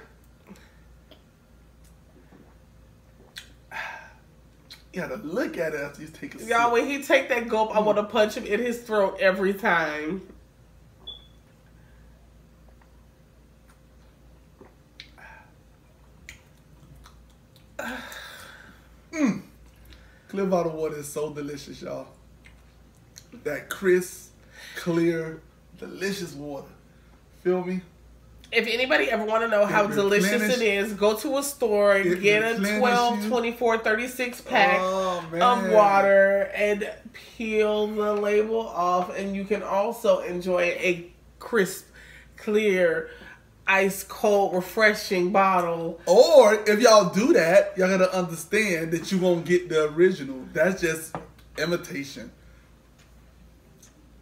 You gotta look at it after you take a sip. Y'all, when he take that gulp, I want to punch him in his throat every time. Clear Bottle of Water is so delicious, y'all. That crisp, clear, delicious water. Feel me? If anybody ever want to know how delicious it is, go to a store and get a 12, 24, 36 pack of water and peel the label off. And you can also enjoy a crisp, clear, ice cold, refreshing bottle. Or if y'all do that, y'all gotta understand that you won't get the original. That's just imitation.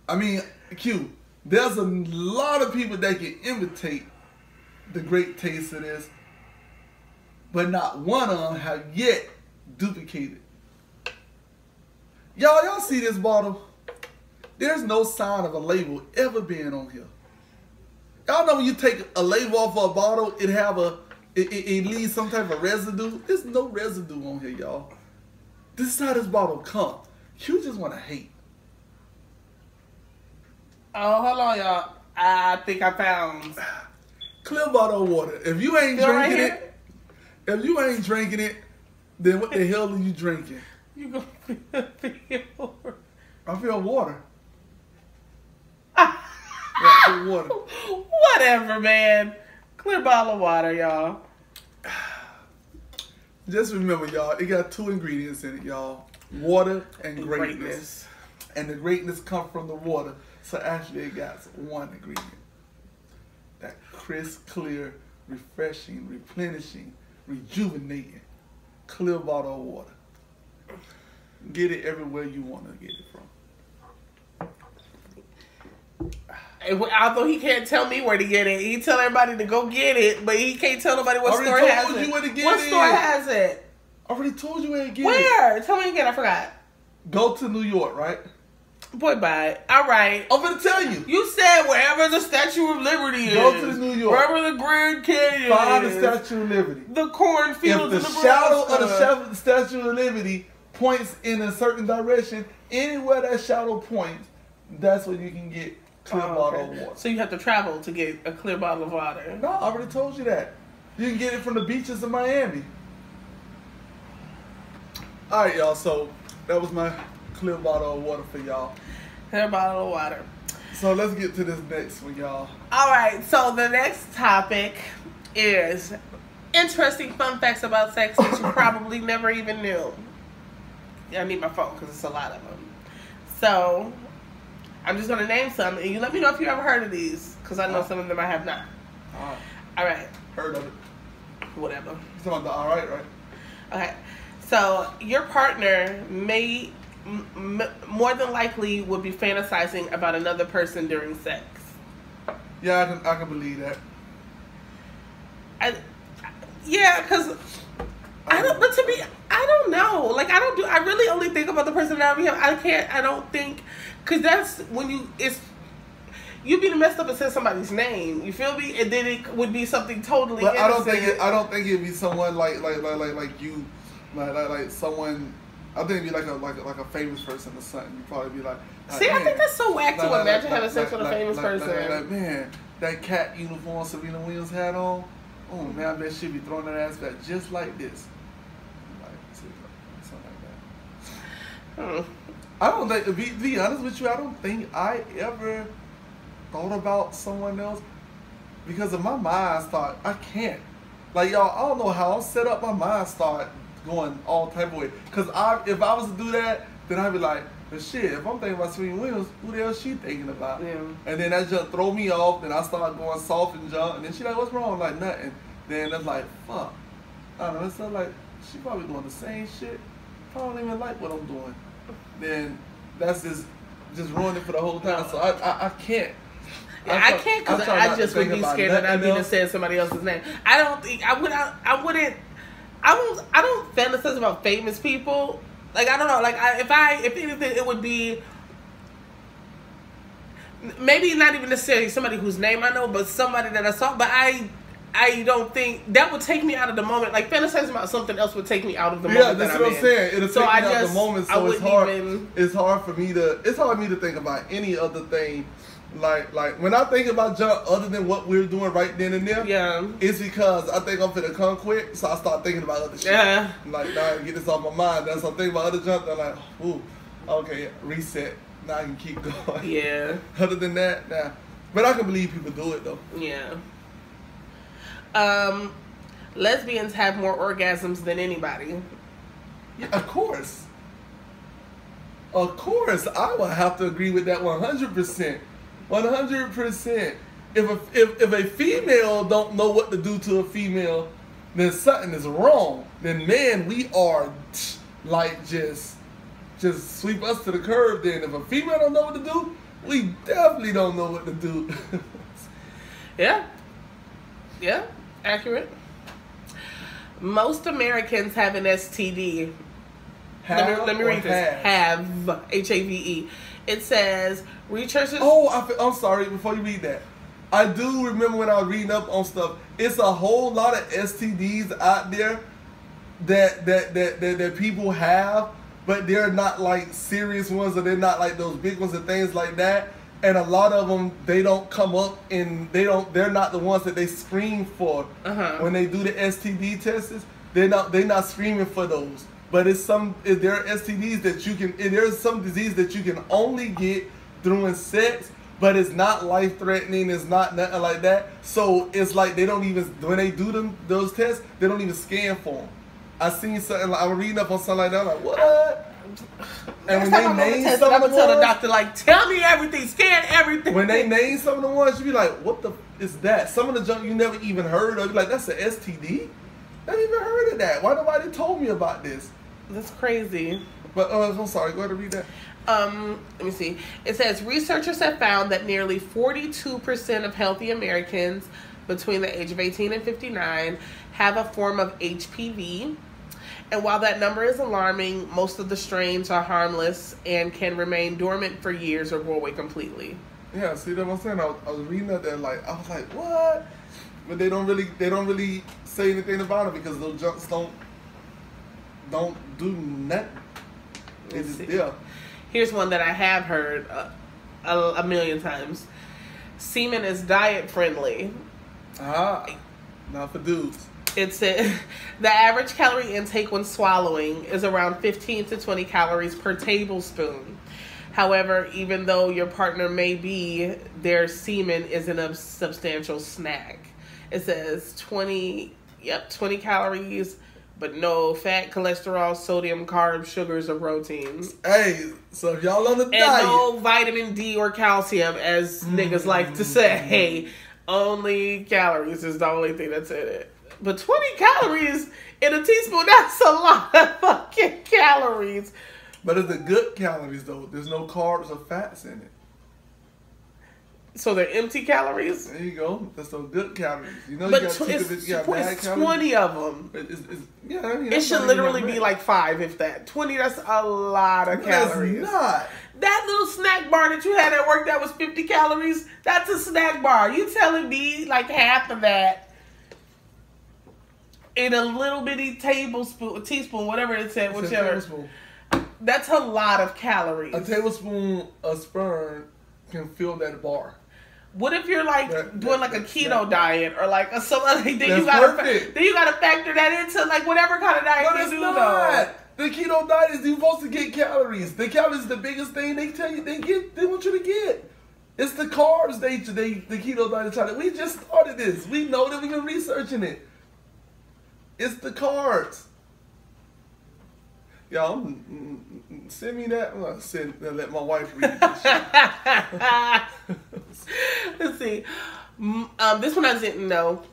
I mean, Q, there's a lot of people that can imitate the great taste of this, but not one of them have yet duplicated. Y'all see this bottle? There's no sign of a label ever being on here. Y'all know when you take a label off of a bottle, it leaves some type of residue. There's no residue on here, y'all. This is how this bottle comes. You just want to hate. Oh, hold on, y'all. I think I found Clear Bottle of Water. If you ain't drinking it, then what the hell are you drinking? You gonna feel I feel water. I feel water. Whatever, man. Clear bottle of water, y'all. Just remember, y'all, it got 2 ingredients in it, y'all. Water and greatness. And the greatness comes from the water. So actually it got 1 ingredient. That crisp, clear, refreshing, replenishing, rejuvenating, clear bottle of water. Get it everywhere you want to get it from. Although he can't tell me where to get it, he tell everybody to go get it, but he can't tell nobody what store has it. What store has it? I already told you where to get it. Where? Tell me again. I forgot. Go to New York, right? Boy, bye. All right. I'm gonna tell you. You said wherever the Statue of Liberty is. Go to New York. Wherever the Grand Canyon Find is. the Statue of Liberty. The cornfields. If the shadow of the Statue of Liberty points in a certain direction, anywhere that shadow points, that's where you can get clear bottle of water. So you have to travel to get a clear bottle of water. No, I already told you that. You can get it from the beaches of Miami. All right, y'all. So that was my clear bottle of water for y'all. Clear bottle of water. So let's get to this next one, y'all. All right. So the next topic is interesting fun facts about sex that you probably never even knew. Yeah, I need my phone because it's a lot of them. So I'm just going to name some, and you let me know if you ever heard of these, because I know some of them I have not. All right. Heard of it. Whatever. You're talking about the all right? Okay. So your partner may more than likely would be fantasizing about another person during sex. Yeah, I can believe that. Yeah, because I don't know. Like, I really only think about the person that I'm with. I don't think, because that's when you'd be messed up and say somebody's name. You feel me? And then it would be something totally but innocent. I don't think it'd be someone like you, like someone. I think it'd be like a famous person or something. You'd probably be like see, I think that's so whack to imagine having sex with a famous person. Like, man, that cat uniform Serena Williams had on. Oh man, I bet she'd be throwing that ass back just like this. Something like that. I don't think, to be honest with you, I don't think I ever thought about someone else, because in my mind start, I can't. Like, y'all, I don't know how I'm set up, my mind start going all type of way. Because if I was to do that, then I'd be like, but shit, if I'm thinking about Serena Williams, who the hell is she thinking about? Yeah. And then that just throw me off, then I start going soft and jump, and then she like, what's wrong? I'm like, nothing. Then it's like, fuck. I don't know, it's like, she probably doing the same shit. I don't even like what I'm doing. Then that's just ruined it for the whole time. So I can't. Yeah, I can't, because I just would be scared that I'd be just saying somebody else's name. I don't think I don't fantasize about famous people. Like, I don't know. Like, if anything, it would be maybe not even necessarily somebody whose name I know, but somebody that I saw. But I don't think that would take me out of the moment. Like, fantasizing about something else would take me out of the moment. Yeah, that's what I'm saying. It'll take me out of the moment. So it's hard. It's hard for me to think about any other thing. Like when I think about jump other than what we're doing right then and there, yeah, it's because I think I'm finna come quick, so I start thinking about other shit. Yeah. Like, now I can get this off my mind. That's what I'm thinking about other jump. I'm like, ooh, okay, reset. Now I can keep going. Yeah. Other than that, nah. But I can believe people do it though. Yeah. Lesbians have more orgasms than anybody. Yeah, of course. Of course, I would have to agree with that 100%. 100%. If a female don't know what to do to a female, then something is wrong. Then man, we are like just sweep us to the curb. Then if a female don't know what to do, we definitely don't know what to do. Yeah. Yeah. Accurate. Most Americans have an STD. Let me read this. Have. Have. It says researchers. Oh, I'm sorry. Before you read that, I do remember when I was reading up on stuff. It's a whole lot of STDs out there that people have, but they're not like serious ones, or they're not like those big ones and things like that. And a lot of them, they don't come up, and they're not the ones that they screen for when they do the STD tests. They're not screaming for those. But there are STDs that you can, there's some disease that you can only get through sex, but it's not life threatening. It's not nothing like that. So it's like they don't even, when they do those tests, they don't even scan for them. I seen something, I was reading up on something like that. I'm like, what? And when they name some of the ones, I'm gonna tell the doctor, like, tell me everything, scan everything. When they name some of the ones, you be like, what the is that? Some of the junk you never even heard of. You're like, that's an STD? I never even heard of that. Why nobody told me about this? That's crazy. But I'm sorry, go ahead and read that. Let me see. It says researchers have found that nearly 42% of healthy Americans between the age of 18 and 59 have a form of HPV. And while that number is alarming, most of the strains are harmless and can remain dormant for years or go away completely. Yeah, see what I'm saying? I was reading that there, like, I was like, what? But they don't really say anything about it because those junks don't do nothing. It's just there. Here's one that I have heard a million times. semen is diet friendly. Not for dudes. It said the average calorie intake when swallowing is around 15 to 20 calories per tablespoon. However, even though your partner may be, their semen isn't a substantial snack. It says 20 calories, but no fat, cholesterol, sodium, carbs, sugars, or proteins. Hey, so if y'all on the diet. And no vitamin D or calcium, as niggas like to say. Hey, only calories is the only thing that's in it. But 20 calories in a teaspoon, that's a lot of fucking calories. But it's the good calories, though. There's no carbs or fats in it. So they're empty calories? There you go. That's some good calories. You know, but you got it's 20 of them. It should literally be like 5, if that. 20, that's a lot of calories. That's not. That little snack bar that you had at work that was 50 calories, that's a snack bar. You telling me like half of that in a little bitty teaspoon, whatever it said, whichever. That's a lot of calories. A tablespoon of sperm can fill that bar. What if you're like doing like a keto diet or like a some other thing? Then you gotta factor that into like whatever kind of diet you do. Though. The keto diet is you're supposed to get calories. The calories is the biggest thing they tell you they want you to get. It's the carbs the keto diet is trying to. We just started this. We know that we've been researching it. It's the carbs. Y'all, send me that. Let my wife read this. Let's see. This one I didn't know.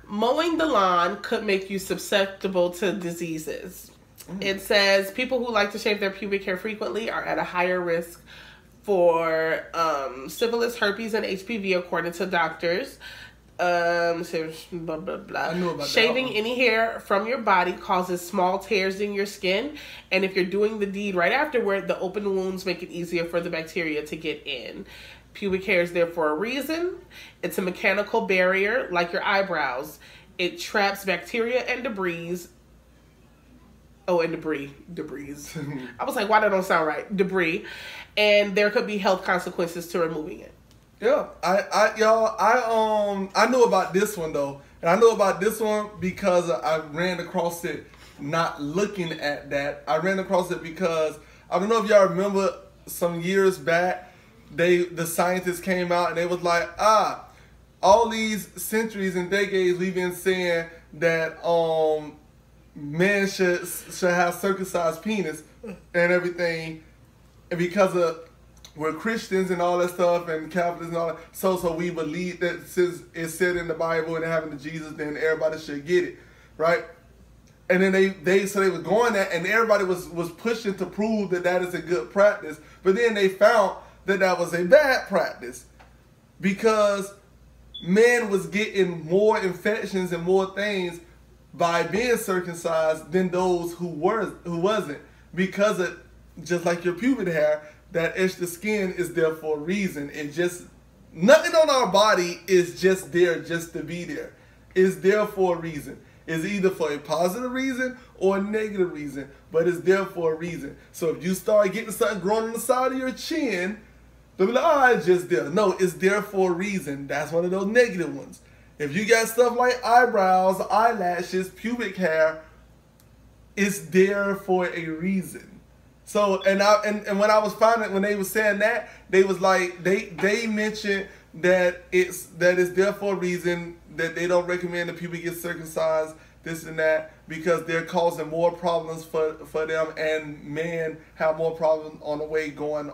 Mowing the lawn could make you susceptible to diseases. It says people who like to shave their pubic hair frequently are at a higher risk for syphilis, herpes, and HPV, according to doctors. Blah, blah, blah. I knew about Shaving any hair from your body causes small tears in your skin, and if you're doing the deed right afterward, the open wounds make it easier for the bacteria to get in. Pubic hair is there for a reason. It's a mechanical barrier, like your eyebrows. It traps bacteria and debris. Oh, and debris. I was like, why that don't sound right? Debris. And there could be health consequences to removing it. Yeah, I knew about this one though, and I know about this one because I ran across it not looking at that. I ran across it because I don't know if y'all remember some years back, the scientists came out and they was like, all these centuries and decades we've been saying that men should have circumcised penis and everything, and because of we're Christians and all that stuff and Catholics and all that. So we believe that since it's said in the Bible and it happened to Jesus, then everybody should get it, right? And then they were going at, and everybody was pushing to prove that is a good practice. But then they found that was a bad practice because men was getting more infections and more things by being circumcised than those who wasn't, because of just like your pubic hair. That extra skin is there for a reason. It just, nothing on our body is just there just to be there. It's there for a reason. It's either for a positive reason or a negative reason, but it's there for a reason. So if you start getting something growing on the side of your chin, they'll be like, it's just there. No, it's there for a reason. That's one of those negative ones. If you got stuff like eyebrows, eyelashes, pubic hair, it's there for a reason. So and when I was finding, when they was saying that, they was like they mentioned that it's there for a reason, that they don't recommend that people get circumcised, this and that, because they're causing more problems for them, and men have more problems on the way going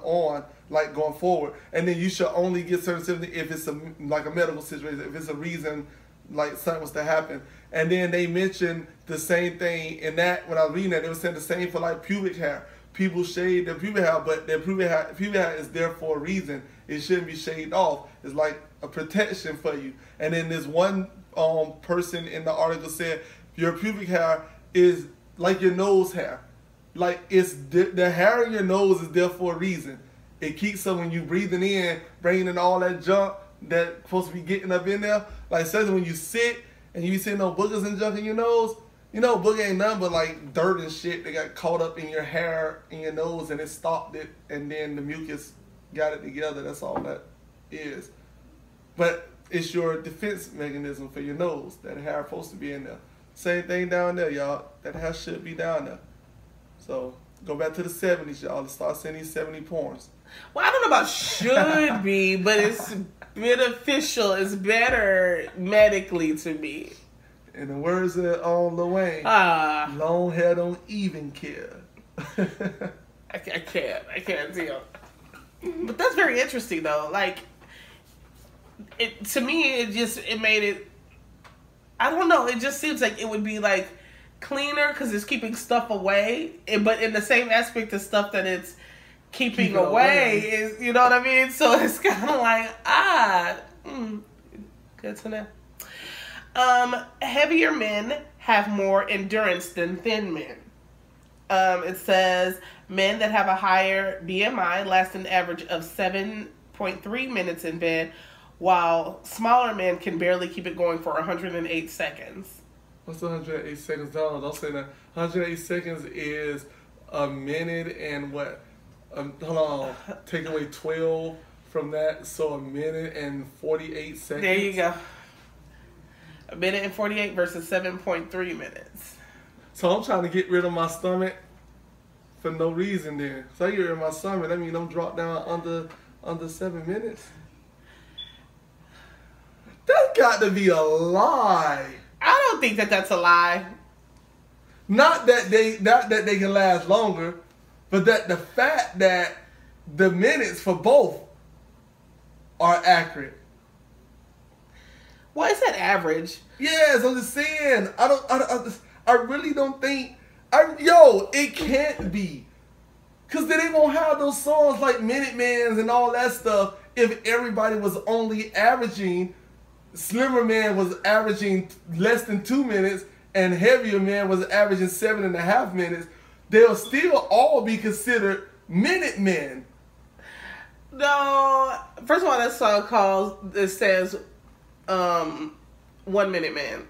forward. And then you should only get circumcision if it's like a medical situation, if it's a reason like something was to happen. And then they mentioned the same thing in that, when I was reading that, they were saying the same for like pubic hair. People shave their pubic hair, but their pubic hair is there for a reason. It shouldn't be shaved off. It's like a protection for you. And then this one person in the article said, your pubic hair is like your nose hair. Like it's the hair in your nose is there for a reason. It keeps them when you breathing in, bringing in all that junk that's supposed to be getting up in there. Like especially when you sit and you be seeing no boogers and junk in your nose. You know, booger ain't nothing but like dirt and shit that got caught up in your hair, in your nose, and it stopped it, and then the mucus got it together. That's all that is. it's your defense mechanism for your nose. That hair supposed to be in there. Same thing down there, y'all. That hair should be down there. So go back to the 70s, y'all, and start seeing these 70 porns. Well, I don't know about should be, but it's beneficial. It's better medically to me. In the words of Lil Wayne, long hair don't even care. I can't deal. But that's very interesting, though. Like, to me, it made it. I don't know. It just seems like it would be like cleaner because it's keeping stuff away, but in the same aspect of stuff that it's keeping away is, you know what I mean? So it's kind of like good to know. Heavier men have more endurance than thin men. It says men that have a higher BMI last an average of 7.3 minutes in bed, while smaller men can barely keep it going for 108 seconds. What's 108 seconds? Don't say that. 108 seconds is a minute and what? Hold on. Take away 12 from that, so a minute and 48 seconds. There you go. A minute and 48 versus 7.3 minutes. So I'm trying to get rid of my stomach for no reason then. So I get rid of my stomach, that means I'm dropped down under 7 minutes. That got to be a lie. I don't think that that's a lie. Not that they can last longer, but that the fact that the minutes for both are accurate. Why is that average? Yes, I'm just saying. I really don't think. It can't be. Cause then they won't have those songs like Minute Man's and all that stuff if everybody was only averaging. Slimmer Man was averaging less than 2 minutes, and Heavier Man was averaging 7.5 minutes. They'll still all be considered Minute Men. No, first of all, that song says 1 Minute Man.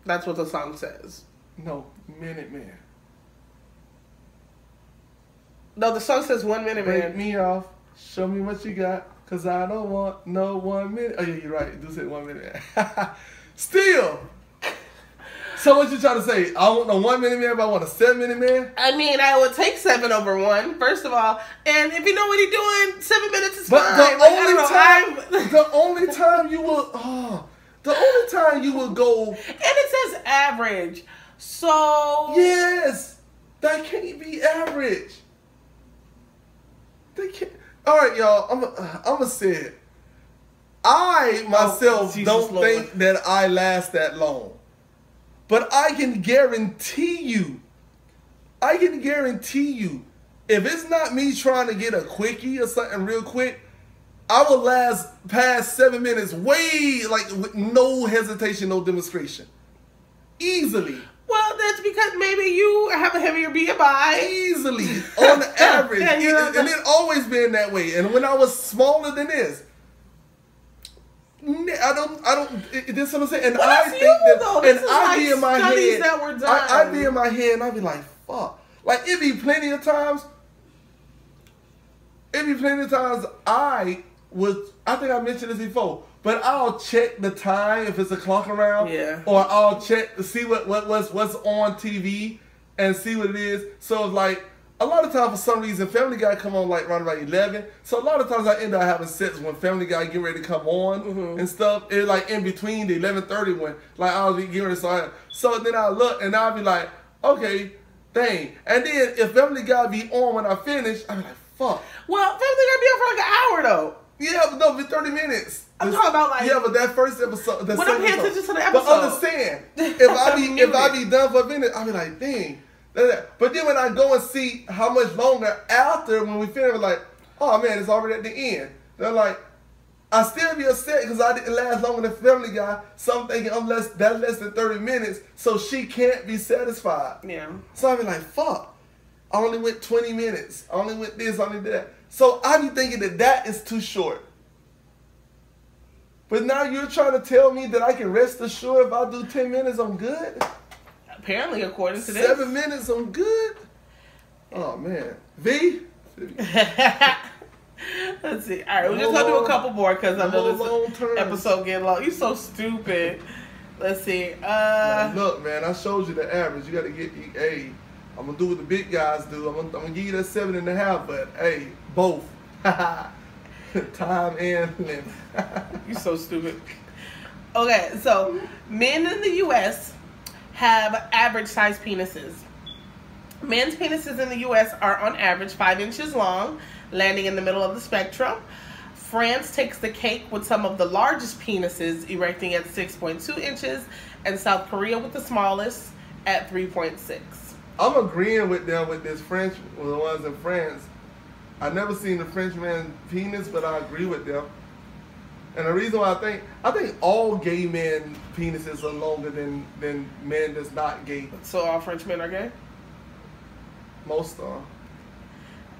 That's what the song says. No, Minute Man. No, the song says 1 Minute Man. Break me off. Show me what you got. Cause I don't want no 1 minute. Oh yeah, you're right. Do say 1 minute. Still. So what you trying to say? I want no 1 minute man, but I want a 7 minute man? I mean, I would take 7 over 1, first of all. And if you know what he's doing, 7 minutes is fine. The only time you will go. And it says average. So. Yes. That can't be average. They can't. All right, y'all. I'm gonna say it. I myself don't think that I last that long, but I can guarantee you, if it's not me trying to get a quickie or something real quick, I will last past 7 minutes with no hesitation, no demonstration, easily. Well, that's because maybe you have a heavier BMI. Easily, on the average. And it always been that way. And when I was smaller than this, this is what I'm saying. And I think I'd be in my head, and I'd be like, fuck. Like, it'd be plenty of times I think I mentioned this before, but I'll check the time if it's a clock around. Yeah. Or I'll check to see what's on TV and see what it is. So it's like a lot of times for some reason Family Guy come on like around about 11. So a lot of times I end up having sets when Family Guy get ready to come on and stuff. It's like in between the 11:30 when like I'll be getting ready to start. So then I look and I'll be like, okay, dang. And then if Family Guy be on when I finish, I'll be like, fuck. Well, Family Guy be on for like an hour though. Yeah, but no, for 30 minutes. I'm talking about like. Yeah, but that first episode. When I'm paying attention to the episode. But understand, if I be done for a minute, I'll be like, dang. But then when I go and see how much longer after when we finish, I'm like, oh man, it's already at the end. They're like, I still be upset because I didn't last longer than Family Guy. So I'm thinking that's less than 30 minutes, so she can't be satisfied. Yeah. So I be like, fuck. I only went 20 minutes. I only went this, I only did that. So I be thinking that is too short. But now you're trying to tell me that I can rest assured if I do 10 minutes, I'm good? Apparently, according to this. 7 minutes, I'm good? Oh, man. V? Let's see. All right, we're just gonna do a couple more because I know this episode getting long. You're so stupid. Let's see. Look, man, I showed you the average. You got to get A. I'm gonna do what the big guys do. I'm gonna give you that 7.5, but hey, both. Time and length. You're so stupid. Okay, so men in the U.S. have average size penises. Men's penises in the U.S. are on average 5 inches long, landing in the middle of the spectrum. France takes the cake with some of the largest penises, erecting at 6.2 inches, and South Korea with the smallest at 3.6. I'm agreeing with them with this French, with the ones in France. I've never seen a French man's penis, but I agree with them. And the reason why I think all gay men penises are longer than men that's not gay. So all French men are gay? Most are.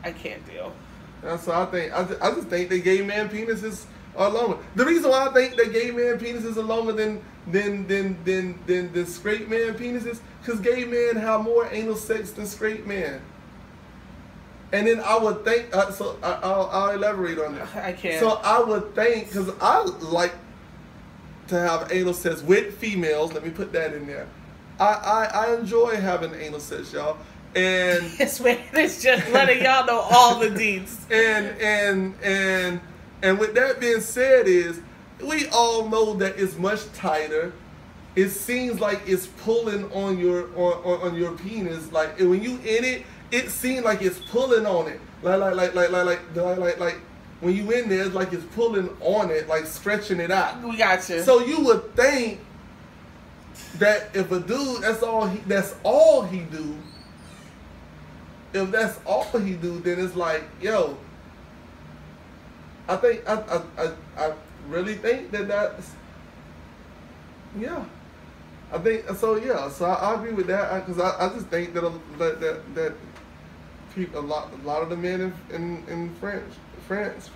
I can't deal. That's what I think. I just think that gay man penises are longer. The reason why I think that gay man penises are longer than the straight man penises, because gay men have more anal sex than straight men. And then I would think, so I'll elaborate on this. I can't. So I would think, because I like to have anal sex with females. Let me put that in there. I enjoy having anal sex, y'all. And this man is just letting y'all know all the deeds. And with that being said, is we all know that it's much tighter. It seems like it's pulling on your penis. Like when you in it, it seems like it's pulling on it. Like when you in there, it's like it's pulling on it, like stretching it out. We got you. So you would think that if a dude, that's all he do. If that's all he do, then it's like, yo, I think I really think that's, yeah. I think so. Yeah. So I agree with that, because I just think that people, a lot of the men in France is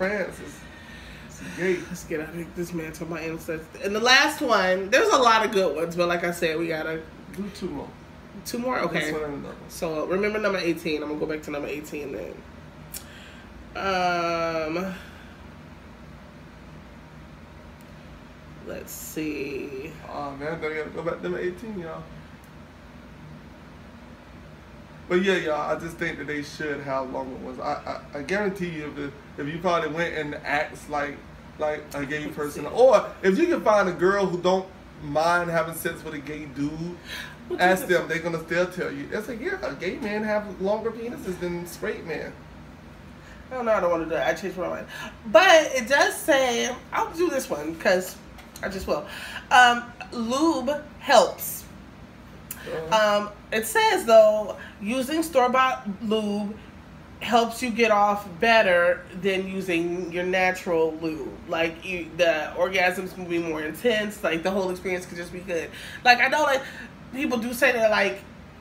gay. Let's get out of this man talking about anal sex. And the last one, there's a lot of good ones, but like I said, we gotta do 2 more. 2 more? Okay. So remember number 18. I'm gonna go back to number 18 then. Let's see. Oh man, I gotta go back to number 18, y'all. But yeah, y'all, I just think that they should have longer ones. I guarantee you, if you probably went and acts like a gay person, or if you can find a girl who don't mind having sex with a gay dude, ask them, they're gonna still tell you. It's like, yeah, gay men have longer penises than straight men. I don't know. I don't want to do it. I changed my mind. But it does say, I'll do this one because I just will. Lube helps. It says, though, using store-bought lube helps you get off better than using your natural lube. Like, the orgasms can be more intense. Like, the whole experience could just be good. Like, I know, like, people do say that, like,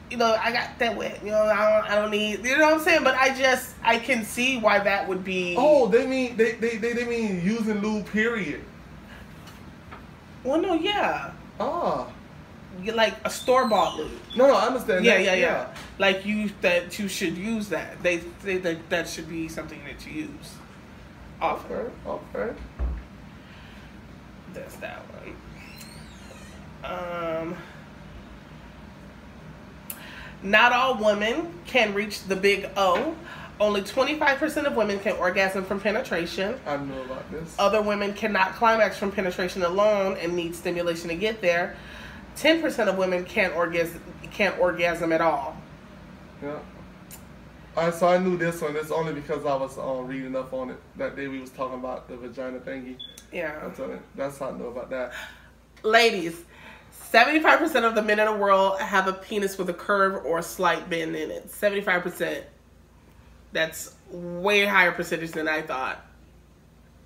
you know, I got that wet. You know, I don't need. You know what I'm saying? But I can see why that would be. Oh, they mean they mean using lube. Period. Well, no, yeah. Ah. Like a store-bought lube. No, I understand. Yeah. Like you should use that. They say that should be something that you use often. Okay. That's that one. Not all women can reach the big O. Only 25% of women can orgasm from penetration. I know about this. Other women cannot climax from penetration alone and need stimulation to get there. 10% of women can't orgasm at all. Yeah. All right, so I knew this one. It's only because I was reading up on it that day. We was talking about the vagina thingy. Yeah. That's how I know about that. Ladies, 75% of the men in the world have a penis with a curve or a slight bend in it. 75%. That's way higher percentage than I thought.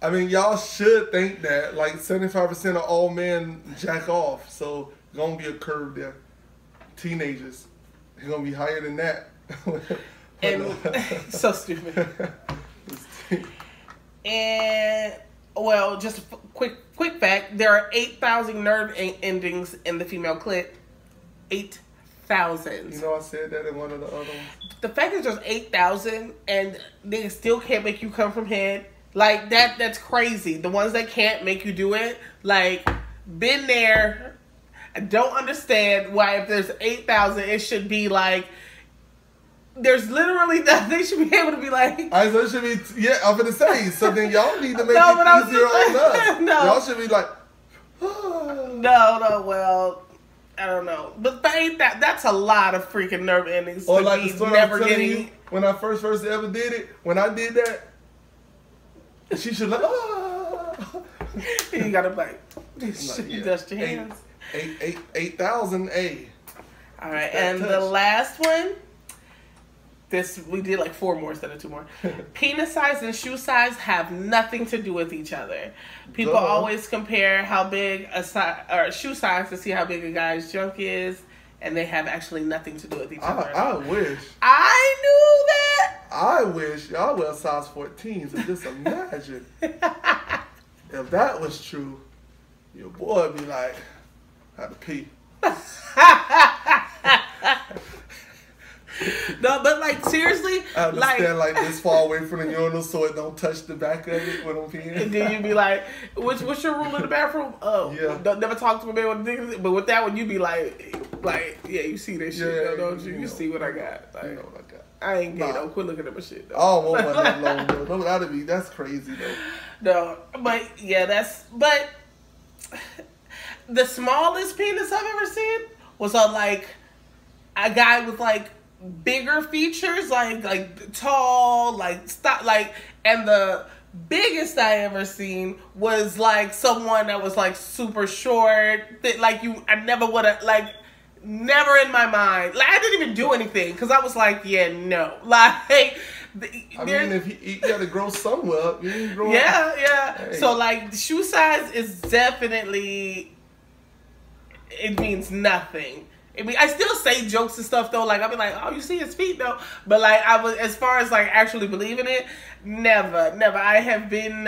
I mean, y'all should think that. Like, 75% of all men jack off. So, gonna be a curve there. Teenagers. It's gonna be higher than that. And so stupid. And, well, just a quick fact. There are 8,000 nerve endings in the female clit. 8,000. You know, I said that in one of the other ones. The fact is there's 8,000 and they still can't make you come from head Like that's crazy. The ones that can't make you do it, like, been there. I don't understand why if there's 8,000, it should be like, there's literally that they should be able to be like. So it should be, yeah, I'm gonna say, so then y'all need to make it easier on us. No. Y'all should be like, no, well, I don't know. But that's a lot of freaking nerve endings or to like be the story never I'm telling getting. you, when I first ever did it, when I did that, she should like, You gotta like, yeah. dust your hands. 8,000, A. All right, and the last one. We did like 4 more instead of 2 more. Penis size and shoe size have nothing to do with each other. People always compare how big or shoe size to see how big a guy's junk is, and they have actually nothing to do with each other. I wish. I knew that. I wish y'all wear size 14. So just imagine if that was true, your boy would be like, I had to pee. No, but like seriously, I have to stand like this far away from the urinal so it don't touch the back of it when I'm peeing. And then you'd be like, what's your rule in the bathroom? Oh, yeah. Don't never talk to a man with a dick. But with that one, you'd be like, yeah, you see this shit, though, don't you? You see what I got. Like, you know what I got. I ain't gay, though. Quit looking at my shit, though. I don't want one that long, though. No, that's crazy, though. No, but yeah, but the smallest penis I've ever seen was on like a guy with like bigger features, like tall, like and the biggest I ever seen was like someone that was like super short, that I never would have, like, never in my mind, like I didn't even do anything because I was like, yeah, no, like. I mean, if you gotta grow somewhere, you ain't growing. Yeah. Hey. So like, shoe size is definitely, it means nothing. I still say jokes and stuff though. Like I'll be like, "Oh, you see his feet though," but like I was, as far as like actually believing it, never. I have been,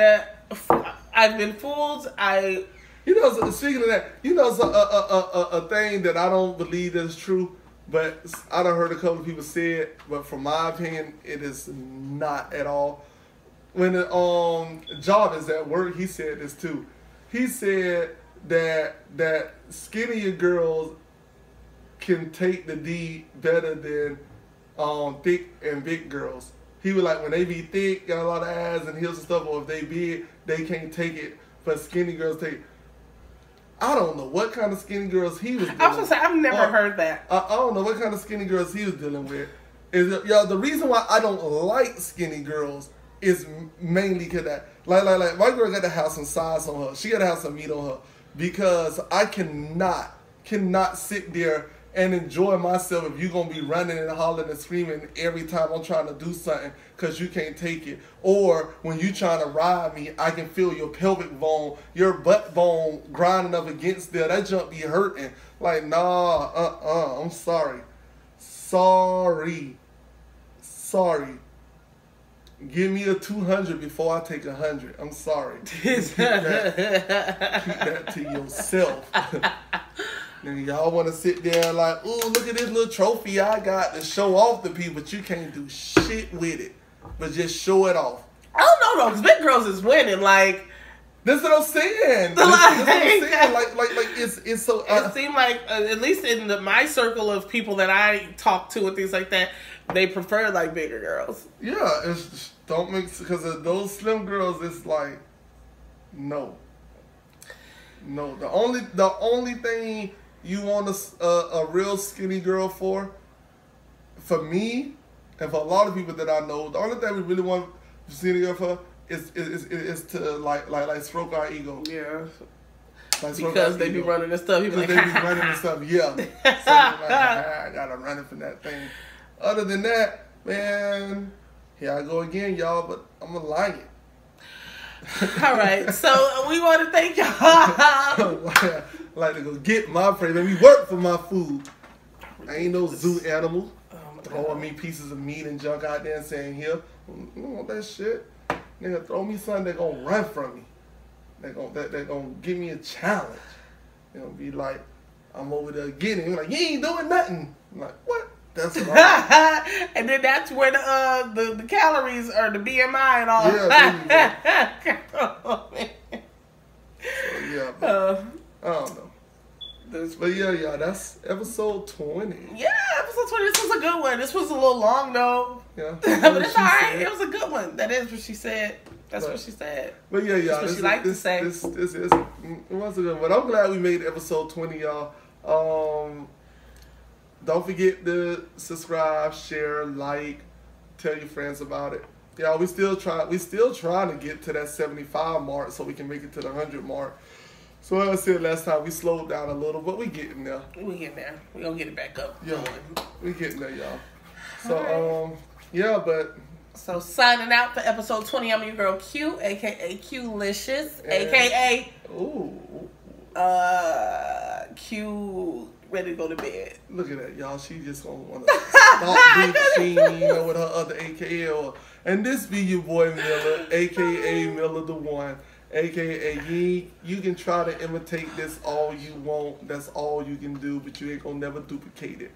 I've been fooled. Speaking of that, a thing that I don't believe is true, but I done heard a couple of people say it. But from my opinion, it is not at all. When Jarvis at work, he said this too. He said that skinnier girls can take the D better than thick and big girls. He was like, when they be thick, got a lot of ass and heels and stuff, or if they big, they can't take it, but skinny girls take it. I don't know what kind of skinny girls he was dealing with. I was gonna say, I've never heard that. I don't know what kind of skinny girls he was dealing with. The reason why I don't like skinny girls is mainly because that, like my girl got to have some size on her. She got to have some meat on her, because I cannot sit there and enjoy myself if you're going to be running and hollering and screaming every time I'm trying to do something because you can't take it. Or when you trying to ride me, I can feel your pelvic bone, your butt bone grinding up against there. That junk be hurting. Like, nah, I'm sorry. Sorry. Give me a 200 before I take 100. I'm sorry. Keep that to yourself. And y'all want to sit there like, ooh, look at this little trophy I got to show off to people, but you can't do shit with it. But just show it off. I don't know though, because big girls is winning. Like, that's what I'm saying. That's what I'm saying. Like it's so. It seemed like at least in my circle of people that I talk to and things like that, they prefer like bigger girls. Yeah, it's don't make, because of those slim girls. It's like, no. The only thing you want a real skinny girl for me, and for a lot of people that I know, the only thing we really want a skinny girl for is to like stroke our ego. Yeah. Like because they be running and stuff. Because they be running and stuff. Yeah. So I gotta run it for that thing. Other than that, man, here I go again, y'all. But I'm a lion. All right, so we want to thank y'all. Like to go get my prey. Let me work for my food. I ain't no zoo animal. Throwing me pieces of meat and junk out there and saying, here, I don't want that shit. Nigga, throw me something that gonna run from me. They're gonna give me a challenge. They're gonna be like, I'm over there getting it. You're like, you ain't doing nothing. I'm like, what? That's right. And then that's where the calories or the BMI and all. Yeah, so, yeah, but, I don't know. But yeah, that's episode 20. Yeah, episode 20. This was a good one. This was a little long though. Yeah. But it's alright. It was a good one. That is what she said. That's what she said. But yeah, that's what she liked to say. This is it was a good one. I'm glad we made episode 20, y'all. Don't forget to subscribe, share, like, tell your friends about it. Yeah, we still trying to get to that 75 mark so we can make it to the 100 mark. So as I said last time, we slowed down a little, but we getting there. We getting there. We gonna get it back up. Yeah, we getting there, y'all. So yeah, but. So signing out for episode 20, I'm your girl Q, aka Q-licious, aka Q ready to go to bed. Look at that, y'all. She just gonna wanna stop being machine, with her other AKA. And this be your boy Miller, aka Miller the One, aka you can try to imitate this all you want. That's all you can do, but you ain't gonna never duplicate it.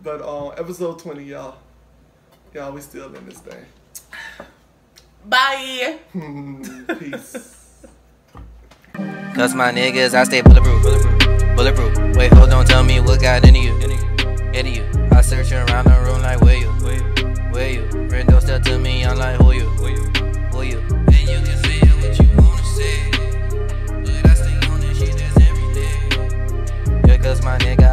But episode 20, y'all. Y'all, we still in this thing. Bye. Peace. Cause my niggas, I stay bulletproof. Bulletproof. Wait, hold on, tell me what got into you. Into you. I search around the room like where you? Where you? Rendo step to me, I'm like who you? Who you? And you can say what you wanna say, but I stay on this shit that's every day. Yeah, cause my nigga.